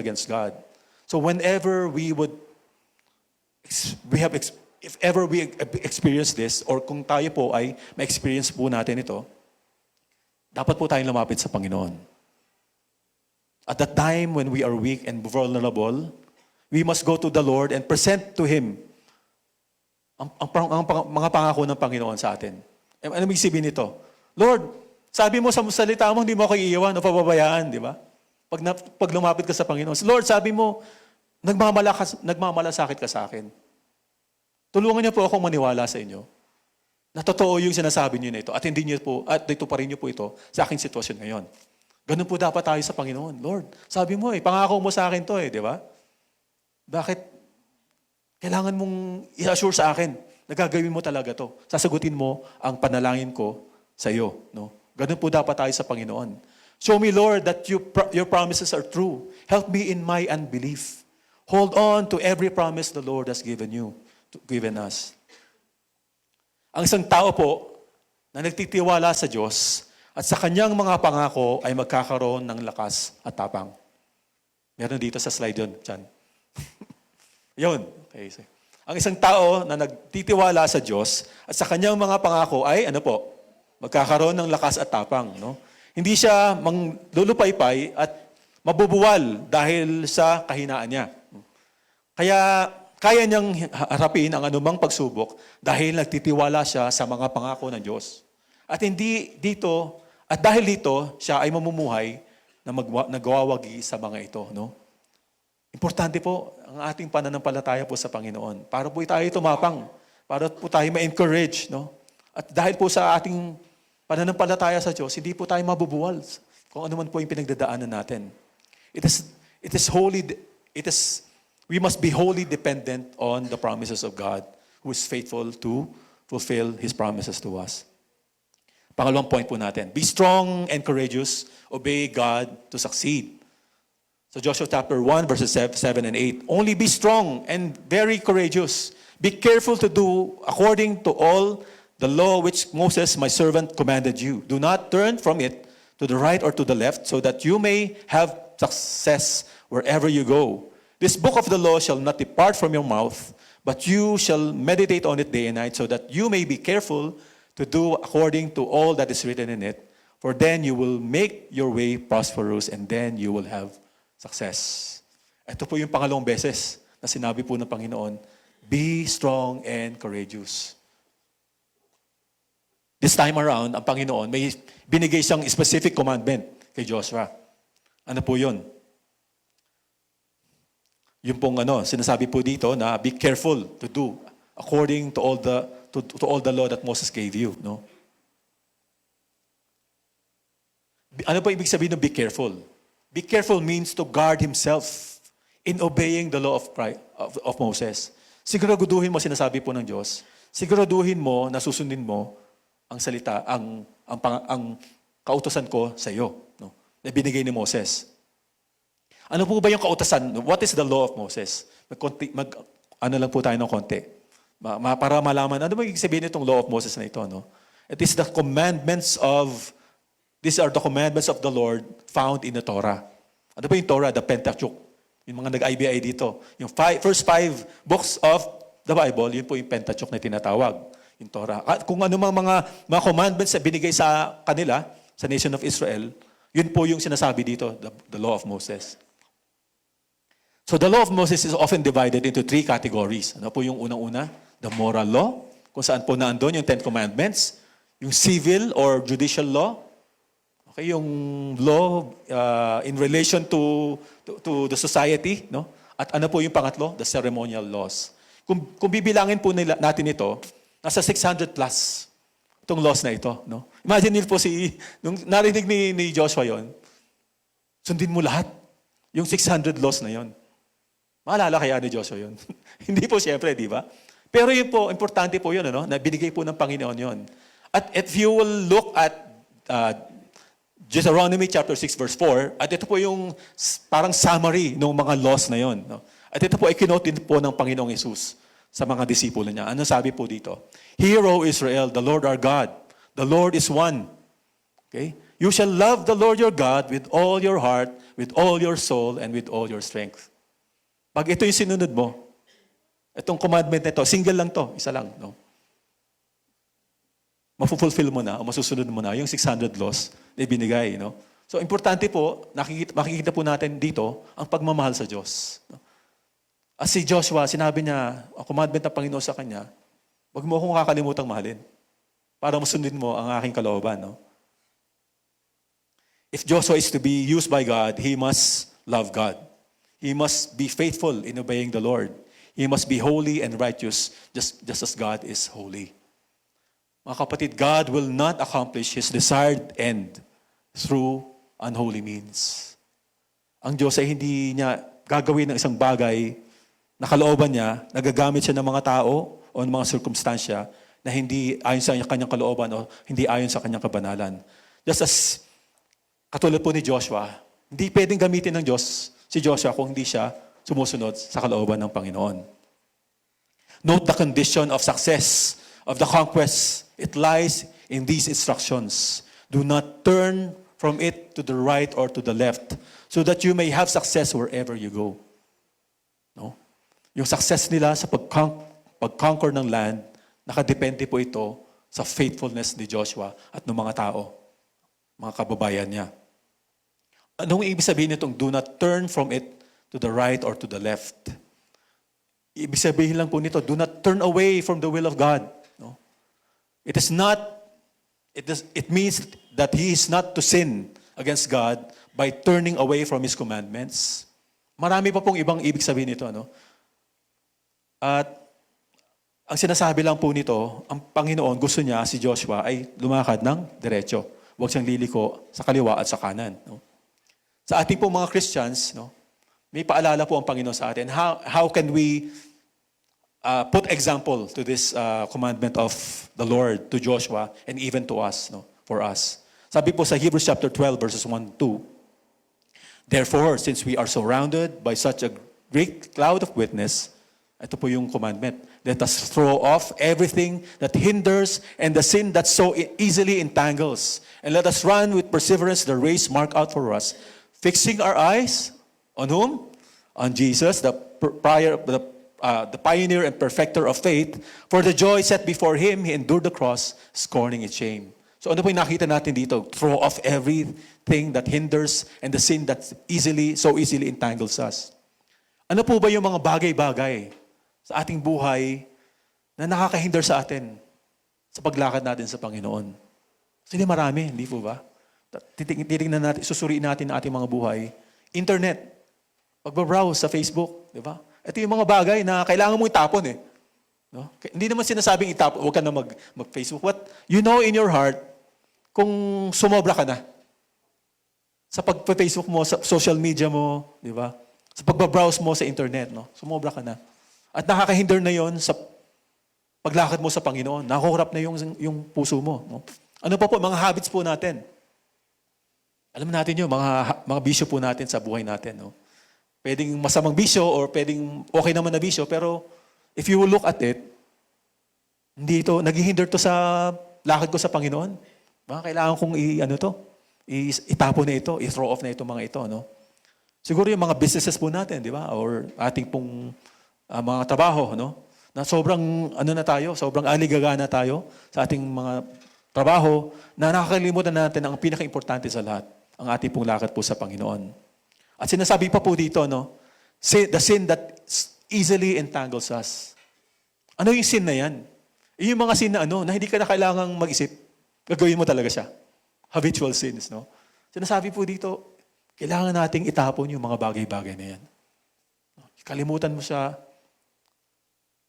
Speaker 1: against God. So whenever if ever we experience this, or kung tayo po ay ma-experience po natin ito, dapat po tayong lumapit sa Panginoon. At the time when we are weak and vulnerable, we must go to the Lord and present to Him ang mga pangako ng Panginoon sa atin. Ano ibig sabihin nito? Lord, sabi mo sa salita mo, hindi mo ako iiwan o pababayaan, di ba? Pag lumapit ka sa Panginoon. Lord, sabi mo, nagmamalasakit ka sa akin. Tulungan niyo po akong maniwala sa inyo na totoo yung sinasabi niyo na ito at hindi niyo po, at dito pa rin niyo po ito sa aking sitwasyon ngayon. Ganun po dapat tayo sa Panginoon. Lord, sabi mo pangako mo sa akin to di ba? Bakit kailangan mong i-assure sa akin na gagawin mo talaga to? Sasagutin mo ang panalangin ko sa iyo. No? Ganun po dapat tayo sa Panginoon. Show me, Lord, that your promises are true. Help me in my unbelief. Hold on to every promise the Lord has given us. Ang isang tao po na nagtitiwala sa Diyos at sa kanyang mga pangako ay magkakaroon ng lakas at tapang. Meron dito sa slide yun, Chan. Yun. Okay. Ang isang tao na nagtitiwala sa Diyos at sa kanyang mga pangako ay, magkakaroon ng lakas at tapang. No? Hindi siya lulupaypay at mabubuwal dahil sa kahinaan niya. Kaya kaya niyang harapin ang anumang pagsubok dahil nagtitiwala siya sa mga pangako ng Diyos. At dahil dito, siya ay mamumuhay na nagwawagi sa mga ito. No? Importante po ang ating pananampalataya po sa Panginoon. Para po tayo tumapang. Para po tayo ma-encourage. No? At dahil po sa ating pananampalataya sa Diyos, hindi po tayo mabubuwal kung ano man po yung pinagdadaanan natin. We must be wholly dependent on the promises of God, who is faithful to fulfill His promises to us. Pangalawang point po natin, be strong and courageous, obey God to succeed. So Joshua chapter 1, verses 7 and 8, only be strong and very courageous. Be careful to do according to all the law which Moses, my servant, commanded you. Do not turn from it to the right or to the left, so that you may have success wherever you go. This book of the law shall not depart from your mouth, but you shall meditate on it day and night, so that you may be careful to do according to all that is written in it. For then you will make your way prosperous, and then you will have success. Ito po yung pangalawang beses na sinabi po ng Panginoon, be strong and courageous. This time around, ang Panginoon, may binigay siyang specific commandment kay Joshua. Ano po yun? Yung pong sinasabi po dito na be careful to do according to all the law that Moses gave you, no? Ano po ibig sabihin ng be careful? Be careful means to guard himself in obeying the law of Moses. Siguraduhin mo sinasabi po ng Diyos. Siguraduhin mo na susundin mo ang salita, ang kautusan ko sa iyo, no? Na binigay ni Moses. Ano po ba yung kautusan? What is the law of Moses? Ano lang po tayo ng konti. Para malaman, ano ba yung sabihin itong law of Moses na ito? No? These are the commandments of the Lord found in the Torah. Ano ba yung Torah? The Pentateuch. Yung mga nag-IBI dito. Yung first 5 books of the Bible, yun po yung Pentateuch na tinatawag. Yung Torah. At kung ano mga commandments na binigay sa kanila, sa nation of Israel, yun po yung sinasabi dito, the law of Moses. So the law of Moses is often divided into three categories. Ano po yung unang-una? The moral law, kung saan po naandun yung Ten Commandments. Yung civil or judicial law. Okay, yung law in relation to the society. No? At ano po yung pangatlo? The ceremonial laws. Kung bibilangin po natin ito, nasa 600 plus itong laws na ito. No? Imagine niyo po nung narinig ni Joshua yon, sundin mo lahat. Yung 600 laws na yon. Maalala kaya ni Joshua yun? Hindi po siyempre, di ba? Pero yun po, importante po yun, ano? Na binigay po ng Panginoon yun. At if you will look at Deuteronomy chapter 6 verse 4, at ito po yung parang summary ng mga laws na yun. No? At ito po ay kinote din po ng Panginoong Yesus sa mga disipulo niya. Ano sabi po dito? Hear, O Israel, the Lord our God, the Lord is one. Okay? You shall love the Lord your God with all your heart, with all your soul, and with all your strength. Pag ito yung sinunod mo, itong commandment na ito, single lang to, isa lang. No? Mafulfill mo na, o masusunod mo na yung 600 laws na ibinigay. No? So, importante po, makikita po natin dito, ang pagmamahal sa Diyos. No? As si Joshua, sinabi niya, ang commandment ng Panginoon sa kanya, huwag mo akong kakalimutang mahalin para masundin mo ang aking kalooban. No? If Joshua is to be used by God, he must love God. He must be faithful in obeying the Lord. He must be holy and righteous, just as God is holy. Mga kapatid, God will not accomplish His desired end through unholy means. Ang Diyos ay hindi niya gagawin ng isang bagay na kalooban niya, nagagamit siya ng mga tao o ng mga sirkumstansya na hindi ayon sa kanyang kalooban o hindi ayon sa kanyang kabanalan. Just as katulad po ni Joshua, hindi pwedeng gamitin ng Diyos si Joshua kung hindi siya sumusunod sa kalooban ng Panginoon. Note the condition of success of the conquest. It lies in these instructions. Do not turn from it to the right or to the left so that you may have success wherever you go. No? Yung success nila sa pag-conquer ng land, nakadepende po ito sa faithfulness ni Joshua at ng mga tao, mga kababayan niya. Anong ibig sabihin nitong do not turn from it to the right or to the left? Ibig sabihin lang po nito, do not turn away from the will of God. No? It means that he is not to sin against God by turning away from His commandments. Marami pa pong ibang ibig sabihin nito. Ano? At ang sinasabi lang po nito, ang Panginoon gusto niya si Joshua ay lumakad ng diretso. Huwag siyang liliko sa kaliwa at sa kanan. No? Sa ating po mga Christians, no, may paalala po ang Panginoon sa atin. How can we put example to this commandment of the Lord to Joshua and even to us, no, for us? Sabi po sa Hebrews chapter 12 verses 1-2, therefore, since we are surrounded by such a great cloud of witness, ito po yung commandment, let us throw off everything that hinders and the sin that so easily entangles, and let us run with perseverance the race marked out for us, fixing our eyes on whom? On Jesus, the pioneer and perfecter of faith. For the joy set before Him, He endured the cross, scorning its shame. So ano po yung nakita natin dito? Throw off everything that hinders and the sin that so easily entangles us. Ano po ba yung mga bagay-bagay sa ating buhay na nakakahinder sa atin sa paglakad natin sa Panginoon? Sili marami, hindi po ba? Titingnan natin, susuriin natin ang ating mga buhay. Internet, pagbabrowse sa Facebook, di ba? Ito yung mga bagay na kailangan mo itapon eh. No? Hindi naman sinasabing itapon, huwag ka na mag-Facebook. What you know in your heart, kung sumobra ka na sa pag-Facebook mo, sa social media mo, di ba? Sa pagbabrowse mo sa internet, no? Sumobra ka na. At nakakahinder na yon sa paglakad mo sa Panginoon. Nakakurap na yung puso mo. No? Ano pa po, mga habits po natin. Alam natin yun, mga bisyo po natin sa buhay natin. No? Pwedeng masamang bisyo or pwedeng okay naman na bisyo, pero if you will look at it, hindi ito, naghihinder to sa lakad ko sa Panginoon. Kailangan kong itapon na ito, i-throw off na ito mga ito. No? Siguro yung mga businesses po natin, di ba? Or ating pong mga trabaho, no? Na sobrang sobrang aligaga na tayo sa ating mga trabaho na nakakalimutan natin ang pinaka-importante sa lahat, ang ating pong lakad po sa Panginoon. At sinasabi pa po dito, no, The sin that easily entangles us. Ano yung sin na yan? Yung mga sin na na hindi ka na kailangang mag-isip, gagawin mo talaga siya. Habitual sins, no? Sinasabi po dito, kailangan nating itapon yung mga bagay-bagay na yan. Kalimutan mo siya,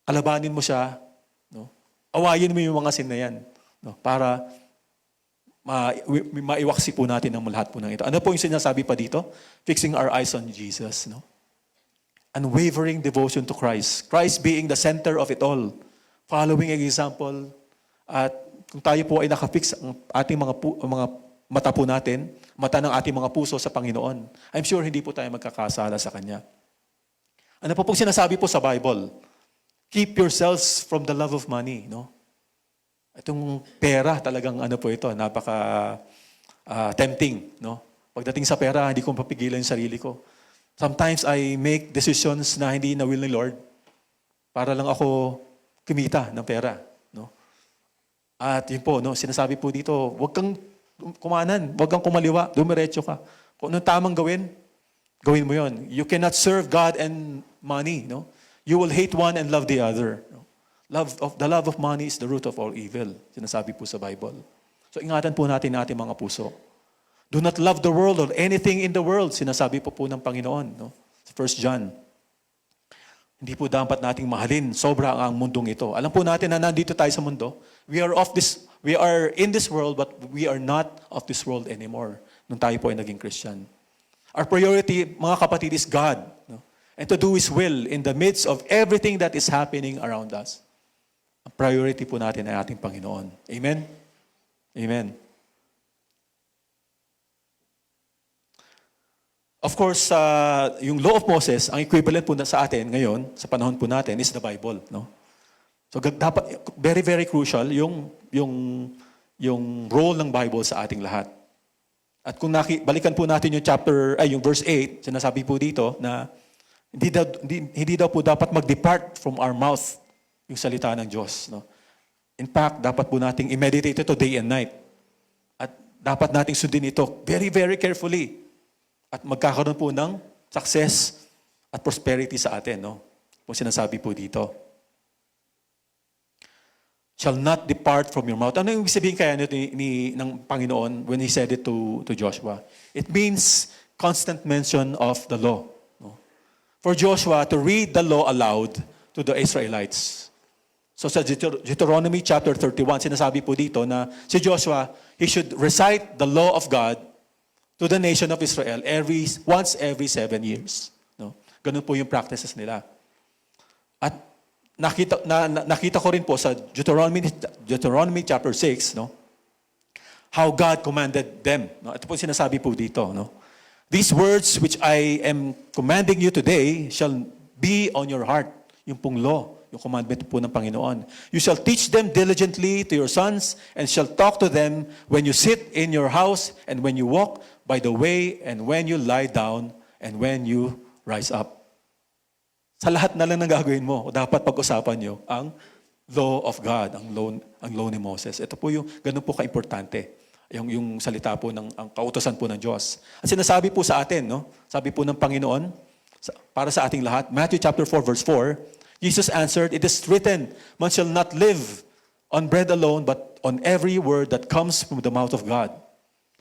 Speaker 1: kalabanin mo siya, no? Awayin mo yung mga sin na yan, no? Para maiwaksi po natin ang lahat po ng ito. Ano po yung sinasabi pa dito? Fixing our eyes on Jesus, no? Unwavering devotion to Christ. Christ being the center of it all. Following example. At kung tayo po ay nakafix ang ating mga mata po natin, mata ng ating mga puso sa Panginoon, I'm sure hindi po tayo magkakasala sa Kanya. Ano po pong sinasabi po sa Bible? Keep yourselves from the love of money, no? Itong pera talagang po ito, napaka tempting, no? Pagdating sa pera, hindi ko mapigilan yung sarili ko. Sometimes I make decisions na hindi na will ni Lord para lang ako kumita ng pera, no? At yun po, no, sinasabi po dito, huwag kang kumanan, huwag kang kumaliwa, dumiretso ka. Kung anong tamang gawin mo yun. You cannot serve God and money, no? You will hate one and love the other. No? The love of money is the root of all evil. Sinasabi po sa Bible. So ingatan po natin ating mga puso. Do not love the world or anything in the world. Sinasabi po ng Panginoon, no? Sa 1 John. Hindi po dapat nating mahalin sobra ang mundong ito. Alam po natin na nandito tayo sa mundo. We are in this world, but we are not of this world anymore. Nung tayo po ay naging Christian. Our priority, mga kapatid, is God. No? And to do His will in the midst of everything that is happening around us. Ang priority po natin ay ating Panginoon. Amen? Amen. Of course, yung Law of Moses, ang equivalent po sa atin ngayon, sa panahon po natin, is the Bible. No? So dapat, very, very crucial yung role ng Bible sa ating lahat. At kung balikan po natin yung verse 8, sinasabi po dito na hindi daw po dapat mag-depart from our mouth yung salita ng Diyos. No? In fact, dapat po nating i-meditate ito day and night. At dapat nating sundin ito very, very carefully. At magkakaroon po ng success at prosperity sa atin. No? Kung sinasabi po dito. Shall not depart from your mouth. Ano yung sabihin kaya ng Panginoon when He said it to Joshua? It means constant mention of the law. No? For Joshua to read the law aloud to the Israelites. So sa Deuteronomy chapter 31, sinasabi po dito na si Joshua, he should recite the law of God to the nation of Israel once every 7 years. No? Ganun po yung practices nila. At nakita ko rin po sa Deuteronomy chapter 6, no? How God commanded them. No? Ito po sinasabi po dito. No? These words which I am commanding you today shall be on your heart. Yung pong law, yung commandment po ng Panginoon. You shall teach them diligently to your sons and shall talk to them when you sit in your house and when you walk by the way and when you lie down and when you rise up. Sa lahat na lang ng gagawin mo, dapat pag-usapan nyo ang law of God, ang law ni Moses. Ito po yung, ganun po ka-importante. Yung salita po ang kautosan po ng Diyos. At sinasabi po sa atin, no? Sabi po ng Panginoon, para sa ating lahat, Matthew chapter 4, verse 4, Jesus answered, "It is written, man shall not live on bread alone, but on every word that comes from the mouth of God."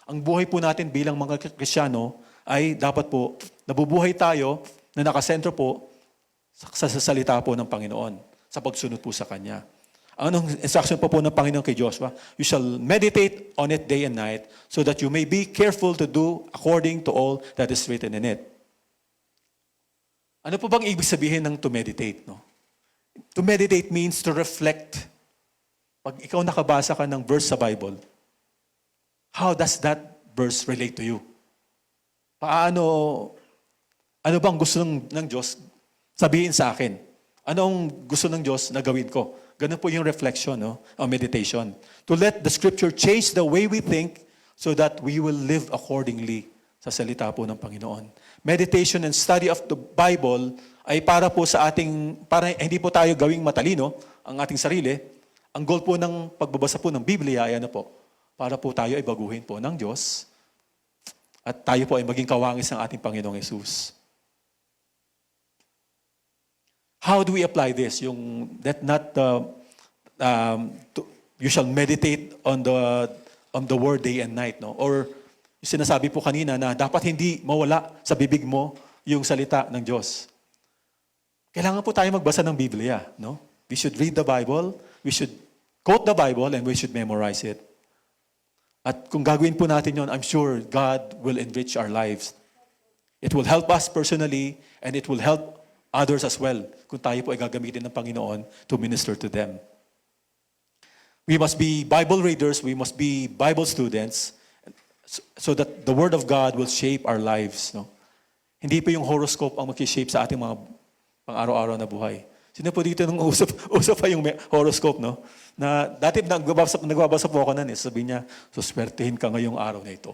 Speaker 1: Ang buhay po natin bilang mga Kristiyano ay dapat po, nabubuhay tayo na nakasentro po sa salita po ng Panginoon, sa pagsunod po sa Kanya. Anong instruction po ng Panginoon kay Joshua? You shall meditate on it day and night so that you may be careful to do according to all that is written in it. Ano po bang ibig sabihin ng to meditate? No? To meditate means to reflect. Pag ikaw nakabasa ka ng verse sa Bible, how does that verse relate to you? Ano bang gusto ng Diyos sabihin sa akin? Anong gusto ng Diyos na gawin ko? Ganun po yung reflection, no? O meditation. To let the Scripture change the way we think so that we will live accordingly sa salita po ng Panginoon. Meditation and study of the Bible ay para po sa para hindi po tayo gawing matalino ang ating sarili. Ang goal po ng pagbabasa po ng Biblia ay para po tayo ay baguhin po ng Diyos at tayo po ay maging kawangis ng ating Panginoong Hesus. How do we apply this? Yung that not you shall meditate on the word day and night, no? Or yung sinasabi po kanina na dapat hindi mawala sa bibig mo yung salita ng Diyos. Kailangan po tayo magbasa ng Biblia, no? We should read the Bible, we should quote the Bible, and we should memorize it. At kung gagawin po natin yon, I'm sure God will enrich our lives. It will help us personally, and it will help others as well kung tayo po ay gagamitin ng Panginoon to minister to them. We must be Bible readers, we must be Bible students, so that the Word of God will shape our lives. No? Hindi po yung horoscope ang mag-shape sa ating mga pang-araw-araw na buhay. Sino po dito nung usap pa yung horoscope, no? Na dati nagbabasa po ako nun, sabi niya, suswertehin ka ngayong araw na ito.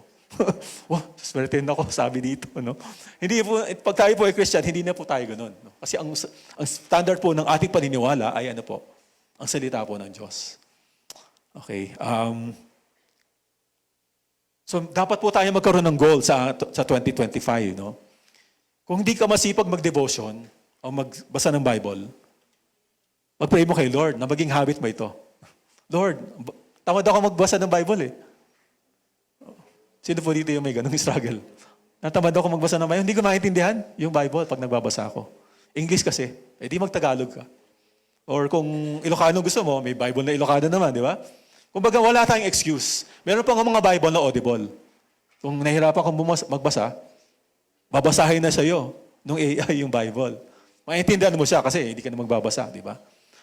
Speaker 1: Wow, suswertehin ako, sabi dito, no? Hindi po, pag tayo po ay Christian, hindi na po tayo ganun. No? Kasi ang standard po ng ating paniniwala ay ano po, ang salita po ng Diyos. Okay. So, dapat po tayo magkaroon ng goal sa 2025, no? Kung hindi ka masipag mag-devotion o magbasa ng Bible, mag-pray mo kay Lord na maging habit mo ito. Lord, tamad ako magbasa ng Bible eh. Sino po dito yung may ganung struggle? Natamad ako magbasa ng Bible. Hindi ko maintindihan yung Bible pag nagbabasa ako. English kasi, di mag-Tagalog ka. Or kung Ilocano gusto mo, may Bible na Ilocano naman, di ba? Kumbaga, wala tayong excuse. Meron pa nga mga Bible na audible. Kung nahirapan kang magbasa, babasahin na sa'yo nung AI yung Bible. Maintindihan mo siya kasi hindi ka na magbabasa, di ba?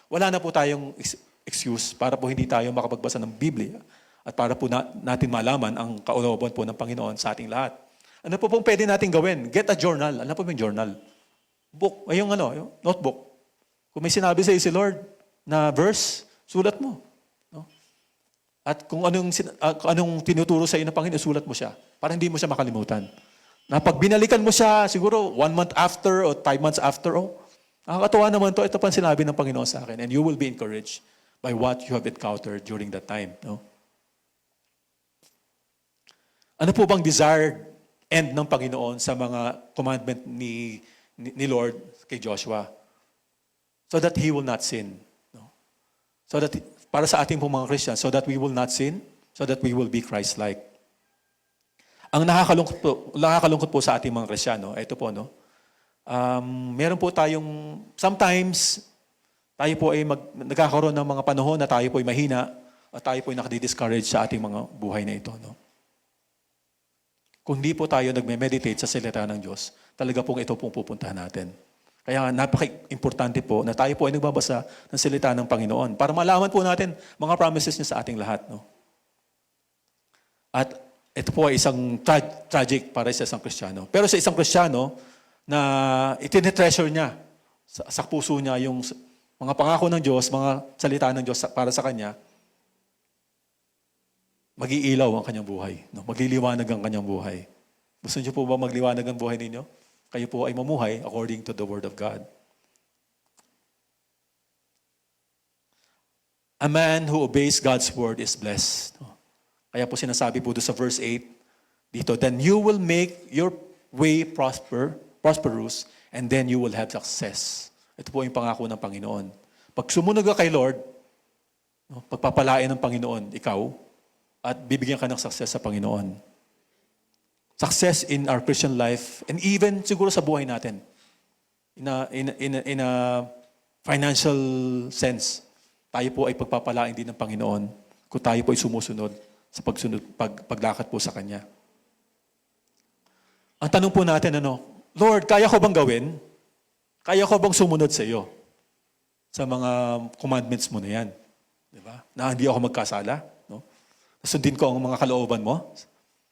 Speaker 1: Wala na po tayong excuse para po hindi tayo makapagbasa ng Biblia at para po natin malaman ang kaulooban po ng Panginoon sa ating lahat. Ano po pong pwede natin gawin? Get a journal. Ano po yung journal? Book. Ay, yung notebook. Kung may sinabi sa'yo si Lord na verse, sulat mo. No? At kung anong tinuturo sa'yo ng Panginoon, sulat mo siya. Para hindi mo siya makalimutan. Na pag binalikan mo siya, siguro 1 month after o 5 months after, nakakatuwa naman to, ito pa ang sinabi ng Panginoon sa akin. And you will be encouraged by what you have encountered during that time. No? Ano po bang desired end ng Panginoon sa mga commandment ni Lord kay Joshua? So that he will not sin. No? So that, para sa ating pong mga Christians, so that we will not sin, so that we will be Christ-like. Ang nakakalungkot po sa ating mga Kristiyano, ito po, no? Meron po tayong, sometimes, tayo po ay nagkakaroon ng mga panahon na tayo po ay mahina at tayo po ay nakadi-discourage sa ating mga buhay na ito, no? Kung di po tayo nagme-meditate sa salita ng Diyos, talaga pong ito pong pupuntahan natin. Kaya napaka-importante po na tayo po ay nagbabasa ng salita ng Panginoon para malaman po natin mga promises niya sa ating lahat, no? At ito po ay isang tragic para sa isang Kristiyano. Pero sa isang Kristiyano na itinetreasure niya sa puso niya yung mga pangako ng Diyos, mga salita ng Diyos para sa kanya, mag-iilaw ang kanyang buhay. No? Magliliwanag ang kanyang buhay. Gusto niyo po ba magliwanag ang buhay ninyo? Kayo po ay mamuhay according to the Word of God. A man who obeys God's Word is blessed. No? Kaya po sinasabi po doon sa verse 8, dito, then you will make your way prosperous, and then you will have success. Ito po yung pangako ng Panginoon. Pag sumunod ka kay Lord, no, pagpapalain ng Panginoon, ikaw, at bibigyan ka ng success sa Panginoon. Success in our Christian life, and even siguro sa buhay natin. In a financial sense, tayo po ay pagpapalain din ng Panginoon kung tayo po ay sumusunod sa paglakad po sa Kanya. Ang tanong po natin, Lord, kaya ko bang gawin? Kaya ko bang sumunod sa iyo? Sa mga commandments mo na yan. Diba? Na hindi ako magkasala. No? Sundin ko ang mga kalooban mo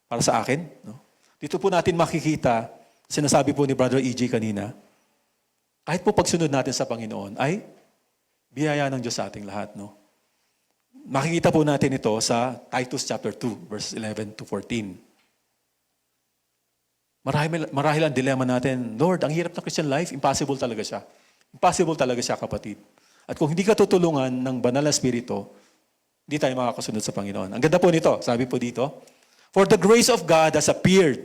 Speaker 1: para sa akin. No? Dito po natin makikita, sinasabi po ni Brother E.J. kanina, kahit po pagsunod natin sa Panginoon, ay biyaya ng Diyos sa ating lahat. No? Makikita po natin ito sa Titus chapter 2, verses 11 to 14. Marahil ang dilemma natin, Lord, ang hirap ng Christian life, impossible talaga siya. Impossible talaga siya, kapatid. At kung hindi ka tutulungan ng banal na Espiritu, hindi tayo makakasunod sa Panginoon. Ang ganda po nito, sabi po dito, for the grace of God has appeared,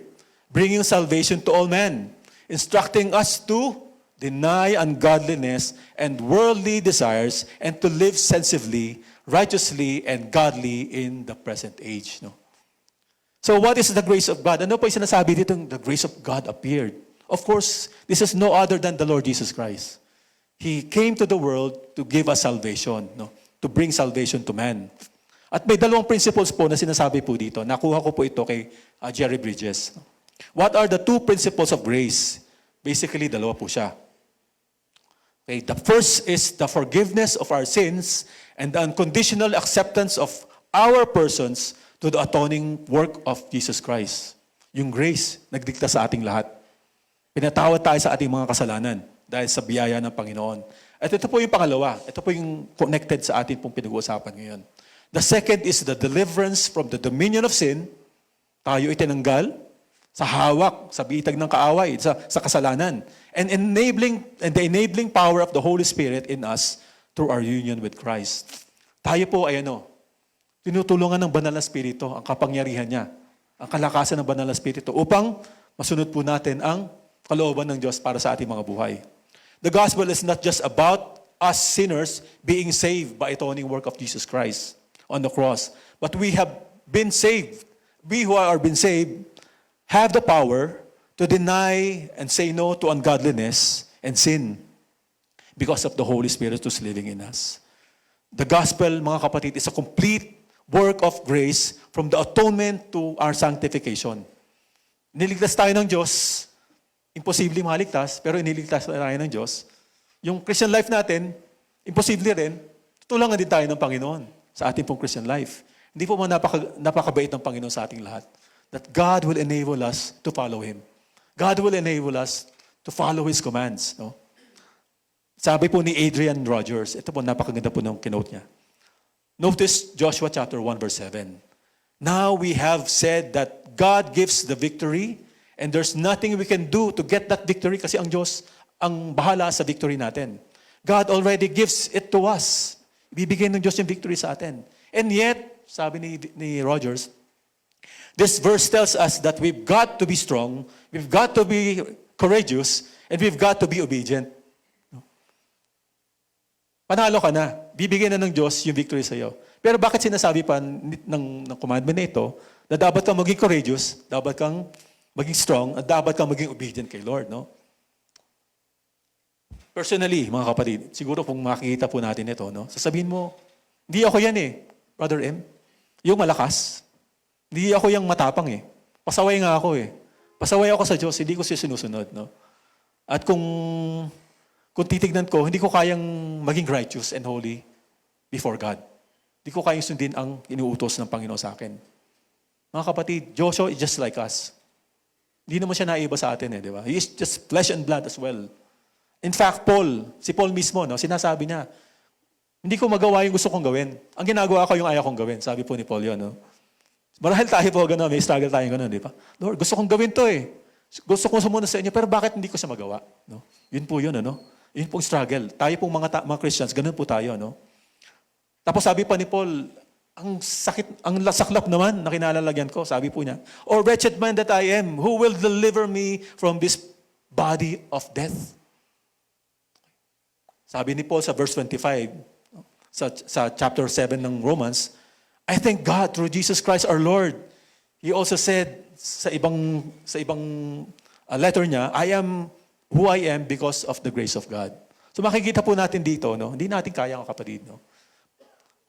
Speaker 1: bringing salvation to all men, instructing us to deny ungodliness and worldly desires, and to live sensibly, righteously, and godly in the present age. No? So what is the grace of God? Ano po yung sinasabi dito? The grace of God appeared. Of course, this is no other than the Lord Jesus Christ. He came to the world to give us salvation, no? To bring salvation to man. At may dalawang principles po na sinasabi po dito. Nakuha ko po ito kay Jerry Bridges. What are the two principles of grace? Basically, dalawa po siya. Okay, the first is the forgiveness of our sins and the unconditional acceptance of our persons to the atoning work of Jesus Christ. Yung grace, nagdikta sa ating lahat. Pinatawad tayo sa ating mga kasalanan dahil sa biyaya ng Panginoon. At ito po yung pangalawa. Ito po yung connected sa atin pong pinag-uusapan ngayon. The second is the deliverance from the dominion of sin. Tayo itinanggal sa hawak, sa bitag ng kaaway, sa kasalanan. And the enabling power of the Holy Spirit in us through our union with Christ. Tayo po ay tinutulungan ng Banal na Espiritu ang kapangyarihan niya, ang kalakasan ng Banal na Espiritu upang masunod po natin ang kalooban ng Diyos para sa ating mga buhay. The gospel is not just about us sinners being saved by atoning work of Jesus Christ on the cross, but we have been saved. We who are been saved have the power to deny and say no to ungodliness and sin because of the Holy Spirit who's living in us. The gospel, mga kapatid, is a complete work of grace from the atonement to our sanctification. Niligtas tayo ng Diyos. Imposible maligtas, pero iniligtas tayo ng Diyos. Yung Christian life natin, imposible rin. Tutulungan din tayo ng Panginoon sa ating pong Christian life. Hindi po napakabait ng Panginoon sa ating lahat. That God will enable us to follow Him. God will enable us to follow His commands. No? Sabi po ni Adrian Rogers, ito po napakaganda po ng kinote niya. Notice Joshua chapter 1 verse 7. Now we have said that God gives the victory and there's nothing we can do to get that victory kasi ang Diyos ang bahala sa victory natin. God already gives it to us. Ibibigay ng Diyos yung victory sa atin. And yet, sabi ni Rogers, this verse tells us that we've got to be strong, we've got to be courageous, and we've got to be obedient. Panalo ka na. Bibigyan na ng Diyos yung victory sa iyo. Pero bakit sinasabi pa ng commandment na ito na dapat kang maging courageous, dapat kang maging strong, at dapat kang maging obedient kay Lord, no? Personally, mga kapatid, siguro kung makikita po natin ito, no? Sasabihin mo, hindi ako yan Brother M. Yung malakas. Hindi ako yung matapang Pasaway nga ako Pasaway ako sa Diyos, hindi ko siya sinusunod, no? At kung titignan ko, hindi ko kayang maging righteous and holy before God. Hindi ko kayang sundin ang inuutos ng Panginoon sa akin. Mga kapatid, Joshua is just like us. Hindi naman siya naiba sa atin di ba? He is just flesh and blood as well. In fact, si Paul mismo, sinasabi niya, hindi ko magawa yung gusto kong gawin. Ang ginagawa ko yung ayaw kong gawin. Sabi po ni Paul yun, no? Marahil tayo po gano'n, may struggle tayo gano'n, di ba? Lord, gusto kong gawin to Gusto kong sumunod sa inyo, pero bakit hindi ko siya magawa? No? Yun po yun, Yun pong struggle. Tayo pong mga Christians, gano'n po tayo, no? Tapos sabi pa ni Paul, ang saklap naman na kinalalagyan ko, sabi po niya, "O wretched man that I am, who will deliver me from this body of death?" Sabi ni Paul sa verse 25, sa chapter 7 ng Romans, "I thank God through Jesus Christ our Lord." He also said sa ibang letter niya, "I am who I am because of the grace of God." So makikita po natin dito, hindi natin kaya mga kapatid,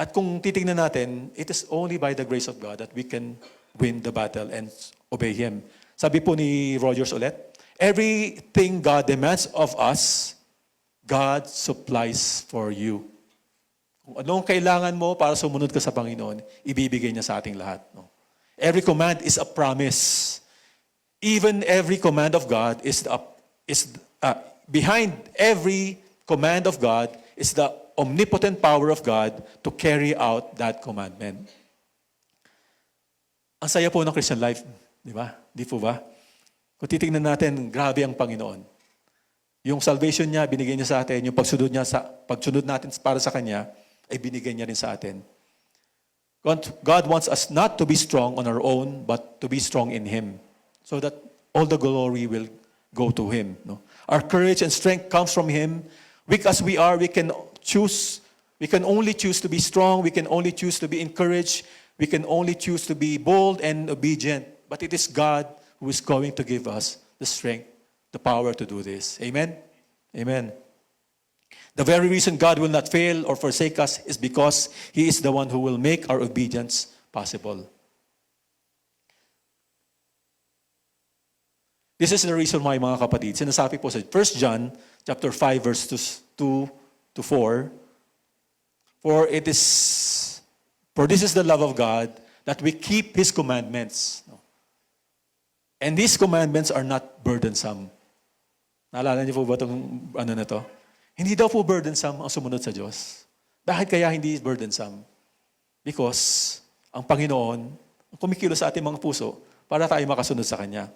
Speaker 1: At kung titingnan natin, it is only by the grace of God that we can win the battle and obey Him. Sabi po ni Rogers ulit, everything God demands of us, God supplies for you. Kung anong kailangan mo para sumunod ka sa Panginoon, ibibigay niya sa ating lahat. Every command is a promise. Even every command of God behind every command of God is the omnipotent power of God to carry out that commandment. Ang saya po ng Christian life, di ba? Di po ba? Kung titingnan natin, grabe ang Panginoon. Yung salvation niya, binigay niya sa atin. Yung pagsunod natin para sa Kanya, ay binigay niya rin sa atin. God wants us not to be strong on our own, but to be strong in Him. So that all the glory will go to Him. No? Our courage and strength comes from Him. Weak as we are, we can choose. We can only choose to be strong. We can only choose to be encouraged. We can only choose to be bold and obedient. But it is God who is going to give us the strength, the power to do this. Amen? Amen. The very reason God will not fail or forsake us is because He is the one who will make our obedience possible. This is the reason why, mga kapatid, sinasabi po sa 1 John chapter 5 verse 2 to 4, For this is the love of God, that we keep His commandments. And these commandments are not burdensome. Naalala niyo po ba itong na to? Hindi daw po burdensome ang sumunod sa Diyos. Bakit kaya hindi burdensome? Because ang Panginoon, kumikilos sa ating mga puso para tayo makasunod sa Kanya.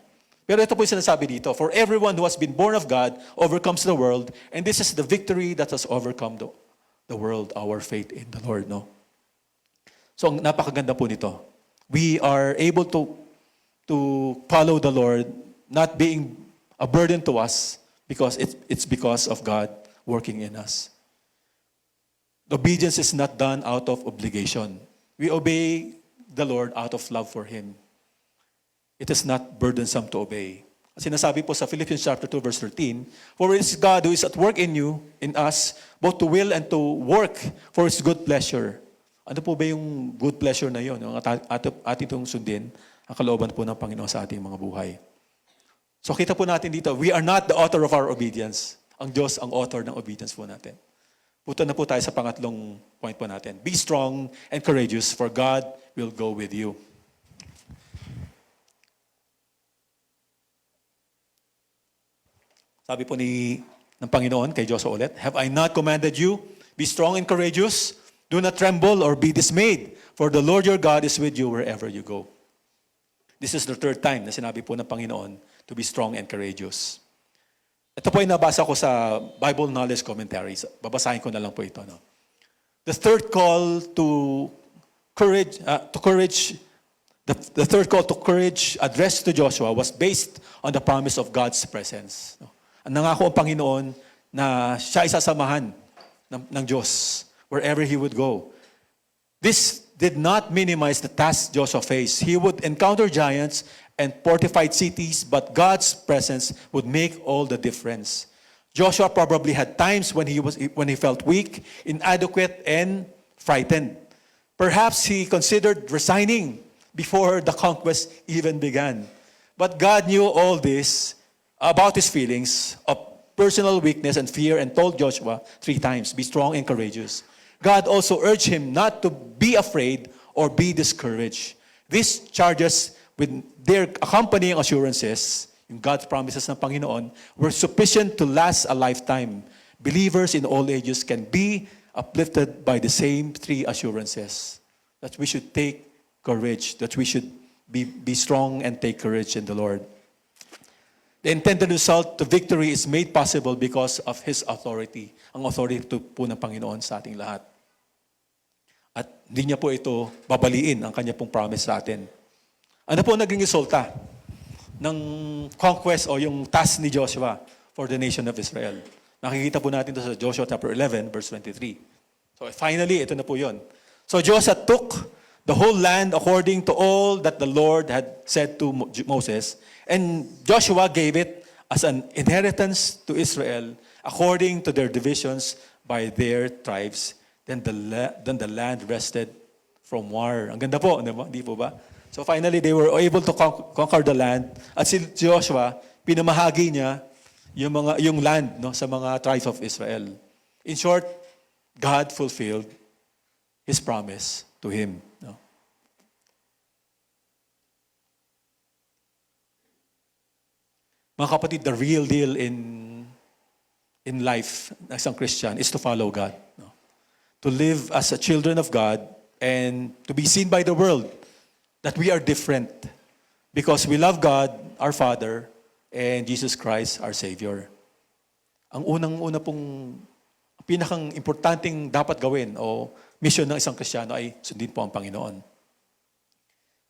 Speaker 1: Pero ito po yung sinasabi dito, for everyone who has been born of God overcomes the world, and this is the victory that has overcome the world, our faith in the Lord. No? So, ang napakaganda po nito. We are able to follow the Lord, not being a burden to us, because it's because of God working in us. Obedience is not done out of obligation. We obey the Lord out of love for Him. It is not burdensome to obey. Sinasabi po sa Philippians chapter 2 verse 13, For it is God who is at work in you, in us, both to will and to work for His good pleasure. Ano po ba yung good pleasure na yun? Ating itong sundin, ang kalooban po ng Panginoon sa ating mga buhay. So kita po natin dito, we are not the author of our obedience. Ang Diyos ang author ng obedience po natin. Punta na po tayo sa pangatlong point po natin. Be strong and courageous, for God will go with you. Sabi po ng Panginoon kay Joshua ulit, Have I not commanded you? Be strong and courageous. Do not tremble or be dismayed, for the Lord your God is with you wherever you go. This is the third time na sinabi po ng Panginoon to be strong and courageous. Ito po ay nabasa ko sa Bible Knowledge Commentaries. Babasahin ko na lang po ito. No? The third call to courage, the third call to courage addressed to Joshua was based on the promise of God's presence. No? Ang nangako ang Panginoon na siya isasamahan ng Diyos wherever He would go. This did not minimize the task Joshua faced. He would encounter giants and fortified cities, but God's presence would make all the difference. Joshua probably had times when he felt weak, inadequate, and frightened. Perhaps he considered resigning before the conquest even began. But God knew all this about his feelings of personal weakness and fear and told Joshua 3 times, be strong and courageous. God also urged him not to be afraid or be discouraged. These charges with their accompanying assurances, yung God's promises ng Panginoon, were sufficient to last a lifetime. Believers in all ages can be uplifted by the same 3 assurances. That we should take courage, that we should be strong and take courage in the Lord. The intended result to victory is made possible because of His authority. Ang authority po ng Panginoon sa ating lahat. At hindi niya po ito babaliin ang kanya pong promise sa atin. Ano po naging resulta ng conquest o yung task ni Joshua for the nation of Israel? Nakikita po natin ito sa Joshua chapter 11, verse 23. So finally, ito na po yun. So Joshua took the whole land according to all that the Lord had said to Moses, and Joshua gave it as an inheritance to Israel according to their divisions by their tribes. Then the land rested from war. Ang ganda po, di po ba? So finally, they were able to conquer the land. At si Joshua, pinamahagi niya yung land sa mga tribes of Israel. In short, God fulfilled His promise to him. No? Mga kapatid, the real deal in life as a Christian is to follow God. No? To live as a children of God and to be seen by the world that we are different because we love God, our Father, and Jesus Christ, our Savior. Ang unang-una pong pinakang importanteng dapat gawin o mission ng isang Kristiyano ay sundin po ang Panginoon.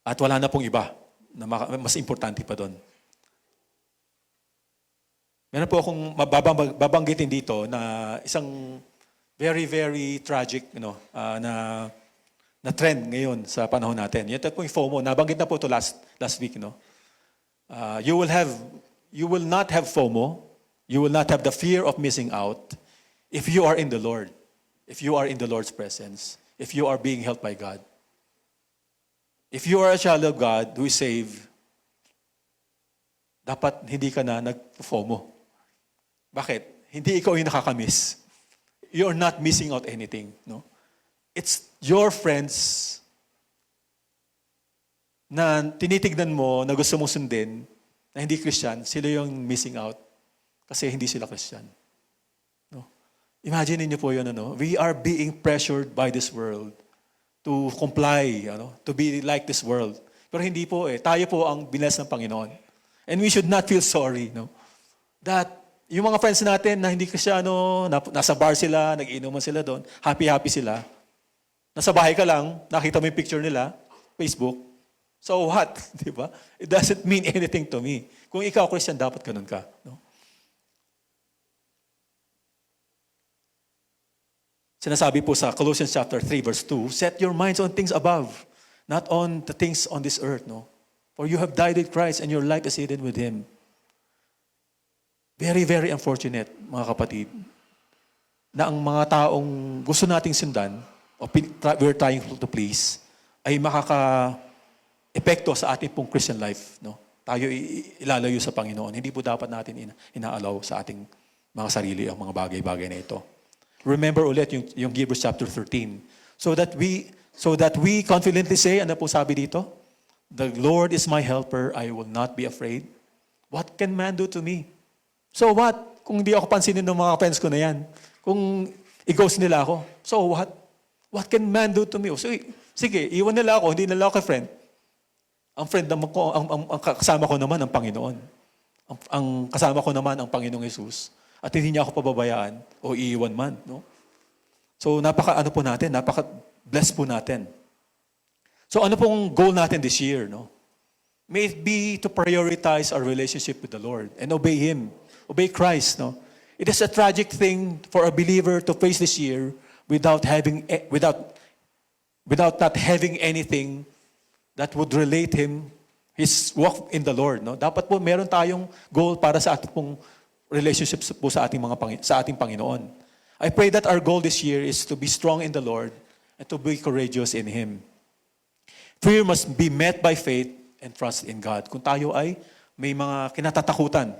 Speaker 1: At wala na pong iba na mas importante pa doon. Meron po akong babanggitin dito na isang very, very tragic na trend ngayon sa panahon natin. Ito po yung FOMO. Nabanggit na po ito last week. You will not have FOMO. You will not have the fear of missing out if you are in the Lord. If you are in the Lord's presence. If you are being helped by God. If you are a child of God who is saved, dapat hindi ka na nag-FOMO. Bakit? Hindi ikaw yung nakakamiss. You're not missing out anything. No? It's your friends na tinitignan mo na gusto mong sundin na hindi Christian, sila yung missing out kasi hindi sila Christian. No? Imagine niyo po yun. We are being pressured by this world to comply, to be like this world. Pero hindi po tayo po ang binas ng Panginoon. And we should not feel sorry, that yung mga friends natin na hindi Kristiyano, nasa bar sila, nag-inuman sila doon, happy-happy sila. Nasa bahay ka lang, nakita mo yung picture nila, Facebook, so what? Diba? It doesn't mean anything to me. Kung ikaw Christian, dapat ganun ka. No? Sinasabi po sa Colossians chapter 3, verse 2, set your minds on things above, not on the things on this earth. No? For you have died with Christ and your life is hidden with Him. Very, very unfortunate, mga kapatid, na ang mga taong gusto nating sundan, o we're trying to please, ay makaka-epekto sa ating pong Christian life. No? Tayo ilalayo sa Panginoon. Hindi po dapat natin inaalaw sa ating mga sarili ang mga bagay-bagay na ito. Remember ulit yung Hebrews chapter 13. So that we confidently say, ano po sabi dito? The Lord is my helper, I will not be afraid. What can man do to me? So what? Kung hindi ako pansinin ng mga friends ko na yan. Kung i-ghost nila ako. So what? What can man do to me? So, sige, iwan nila ako, hindi nila ako friend. Ang friend naman ko, ang kasama ko naman ang Panginoon. Ang kasama ko naman ang Panginoong Jesus. At hindi niya ako pababayaan o iiwan man. No? So napaka-blessed po natin. So ano pong goal natin this year? No? May it be to prioritize our relationship with the Lord and obey Him. Obey Christ. No? It is a tragic thing for a believer to face this year without not having anything that would relate his walk in the Lord. No? Dapat po meron tayong goal para sa ating pong relationship po sa ating Panginoon. I pray that our goal this year is to be strong in the Lord and to be courageous in Him. Fear must be met by faith and trust in God. Kung tayo ay may mga kinatatakutan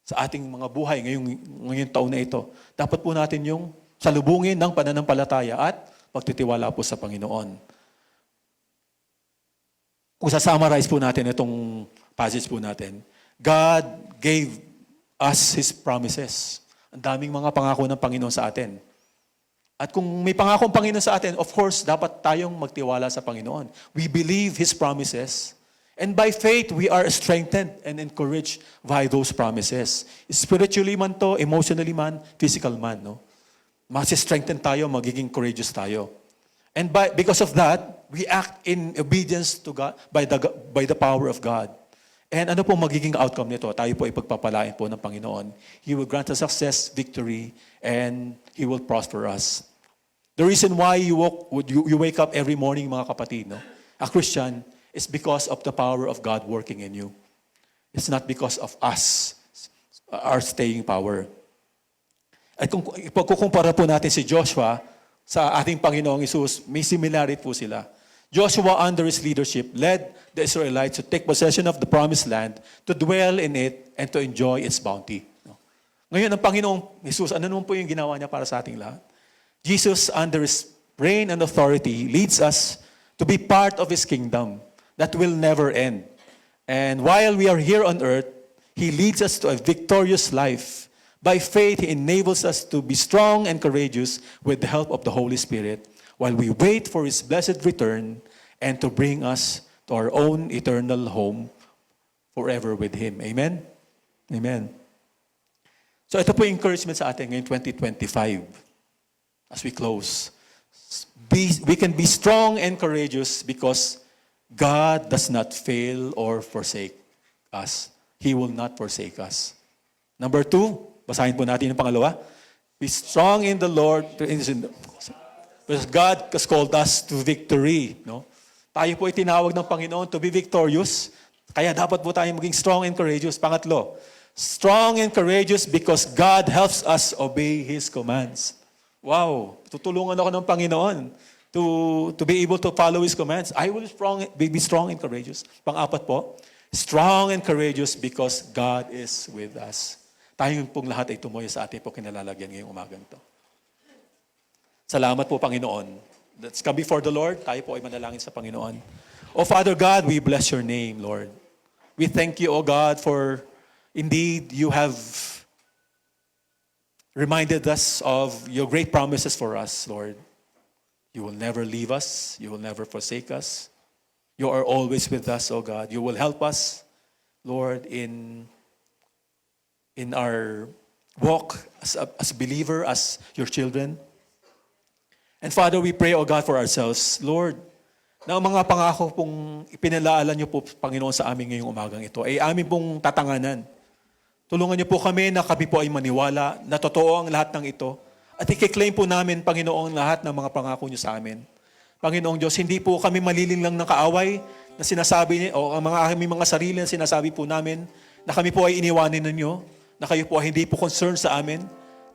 Speaker 1: sa ating mga buhay ngayong taon na ito, dapat po natin yung salubungin ng pananampalataya at pagtitiwala po sa Panginoon. Kung sa-summarize po natin itong passage po natin, God gave us His promises. Ang daming mga pangako ng Panginoon sa atin. At kung may pangako ang Panginoon sa atin, of course, dapat tayong magtiwala sa Panginoon. We believe His promises. And by faith, we are strengthened and encouraged by those promises. Spiritually man to, emotionally man, physical man. No? Masi-strengthen tayo, magiging courageous tayo. And because of that, we act in obedience to God by the power of God. And ano po magiging outcome nito? Tayo po ipagpapalain po ng Panginoon. He will grant us success, victory, and He will prosper us. The reason why you wake up every morning, mga kapatid, no? A Christian, is because of the power of God working in you. It's not because of us, our staying power. At kung ipagkukumpara po natin si Joshua sa ating Panginoong Hesus, may similarity po sila. Joshua, under his leadership, led the Israelites to take possession of the promised land, to dwell in it, and to enjoy its bounty. Ngayon, ang Panginoong Hesus, ano naman po yung ginawa niya para sa ating lahat? Jesus, under His reign and authority, leads us to be part of His kingdom that will never end. And while we are here on earth, He leads us to a victorious life. By faith, He enables us to be strong and courageous with the help of the Holy Spirit while we wait for His blessed return and to bring us to our own eternal home forever with Him. Amen? Amen. So ito po yung encouragement sa atin ngayong 2025 as we close. We can be strong and courageous because God does not fail or forsake us. He will not forsake us. Number 2, basahin po natin yung pangalawa. Be strong in the Lord, because God has called us to victory. No? Tayo po ay tinawag ng Panginoon to be victorious. Kaya dapat po tayo maging strong and courageous. Pangatlo, strong and courageous because God helps us obey His commands. Wow, tutulungan ako ng Panginoon to be able to follow His commands. I will be strong and courageous. Pang-apat po, strong and courageous because God is with us. Tayong pong lahat ay tumoy sa ating po kinalalagyan ngayong umagang to. Salamat po, Panginoon. Let's come before the Lord. Tayo po ay manalangin sa Panginoon. Oh, Father God, we bless your name, Lord. We thank you, oh God, for indeed you have reminded us of your great promises for us, Lord. You will never leave us. You will never forsake us. You are always with us, oh God. You will help us, Lord, in our walk as a believer, as your children. And Father, we pray, oh God, for ourselves, Lord, na ang mga pangako pong ipinalaalan niyo po, Panginoon, sa amin ngayong umagang ito, ay amin pong tatanganan. Tulungan niyo po kami na kami po ay maniwala na totoo ang lahat ng ito. At i-claim po namin, Panginoon, lahat ng mga pangako niyo sa amin. Panginoong Diyos, hindi po kami maliling lang ng kaaway na sinasabi niyo, o ang aming mga sarili na sinasabi po namin, na kami po ay iniwanin ninyo, na kayo po ay hindi po concerned sa amin,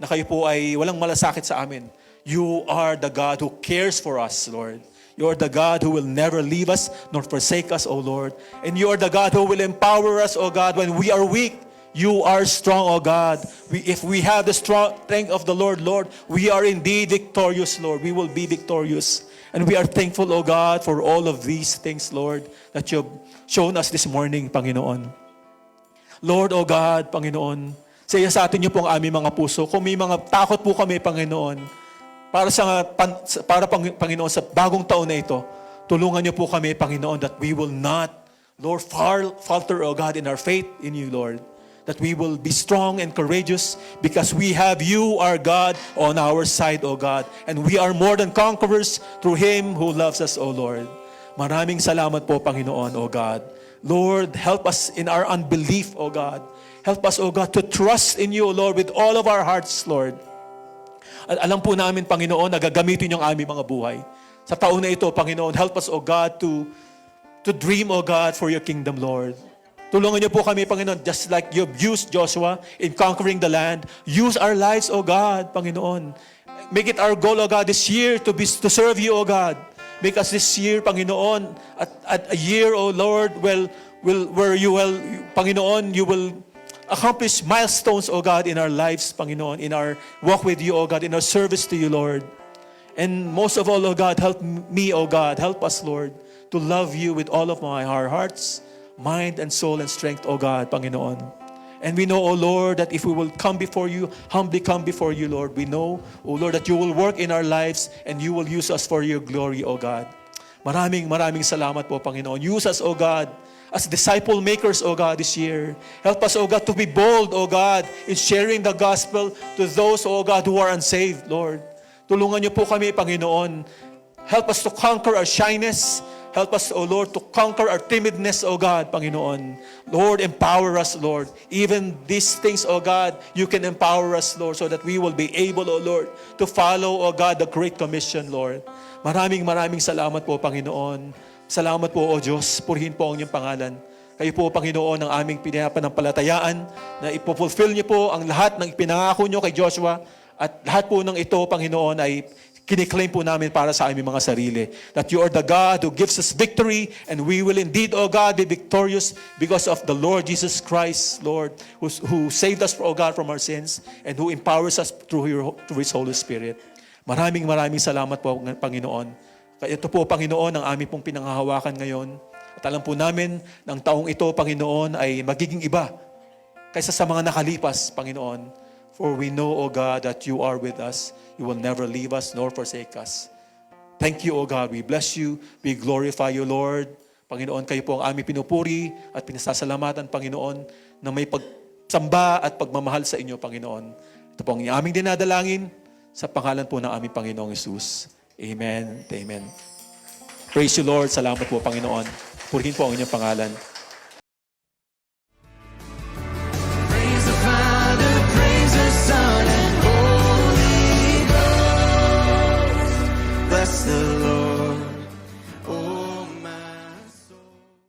Speaker 1: na kayo po ay walang malasakit sa amin. You are the God who cares for us, Lord. You are the God who will never leave us nor forsake us, O Lord. And you are the God who will empower us, O God, when we are weak. You are strong, O God. If we have the strength of the Lord, we are indeed victorious, Lord. We will be victorious. And we are thankful, O God, for all of these things, Lord, that you have shown us this morning, Panginoon. Lord, O God, Panginoon, sa atin niyo po ang aming mga puso. Kung may mga takot po kami, Panginoon, para Panginoon, sa bagong taon na ito, tulungan niyo po kami, Panginoon, that we will not, Lord, falter, O God, in our faith in you, Lord. That we will be strong and courageous because we have you, our God, on our side, O God. And we are more than conquerors through Him who loves us, O Lord. Maraming salamat po, Panginoon, O God. Lord, help us in our unbelief, O God. Help us, O God, to trust in you, O Lord, with all of our hearts, Lord. At alam po namin, Panginoon, na gagamitin yung aming mga buhay. Sa taon na ito, Panginoon, help us, O God, to dream, O God, for your kingdom, Lord. Tulungan niyo po kami, Panginoon, just like you've used Joshua in conquering the land. Use our lives, O God, Panginoon. Make it our goal, O God, this year to serve you, O God. Make us this year, Panginoon, at a year, O Lord, where you will, Panginoon, you will accomplish milestones, O God, in our lives, Panginoon, in our walk with you, O God, in our service to you, Lord. And most of all, O God, help me, O God, help us, Lord, to love you with all of our hearts, mind and soul and strength, O God, Panginoon. And we know, O Lord, that if we will come before you, humbly come before you, Lord, we know, O Lord, that you will work in our lives and you will use us for your glory, O God. Maraming salamat po, Panginoon. Use us, O God, as disciple makers, O God, this year. Help us, O God, to be bold, O God, in sharing the gospel to those, O God, who are unsaved, Lord. Tulungan niyo po kami, Panginoon. Help us to conquer our shyness. Help us, O Lord, to conquer our timidness, O God, Panginoon. Lord, empower us, Lord. Even these things, O God, you can empower us, Lord, so that we will be able, O Lord, to follow, O God, the Great Commission, Lord. Maraming salamat po, Panginoon. Salamat po, O Diyos. Purihin po ang inyong pangalan. Kayo po, Panginoon, ang aming pinapanampalatayaan na ipofulfill niyo po ang lahat ng ipinangako niyo kay Joshua. At lahat po ng ito, Panginoon, ay kiniklaim po namin para sa aming mga sarili. That you are the God who gives us victory and we will indeed, O God, be victorious because of the Lord Jesus Christ, Lord, who saved us, O God, from our sins and who empowers us through His Holy Spirit. Maraming salamat po, Panginoon. Kaya ito po, Panginoon, ang aming pong pinanghahawakan ngayon. At alam po namin, ng taong ito, Panginoon, ay magiging iba kaysa sa mga nakalipas, Panginoon. For we know, O God, that you are with us. You will never leave us nor forsake us. Thank you, O God. We bless you. We glorify you, Lord. Panginoon, kayo po ang aming pinupuri at pinasasalamatan, Panginoon, na may pagsamba at pagmamahal sa inyo, Panginoon. Ito po ang aming dinadalangin sa pangalan po ng aming Panginoong Hesus. Amen. Amen. Praise you, Lord. Salamat po, Panginoon. Purihin po ang inyong pangalan.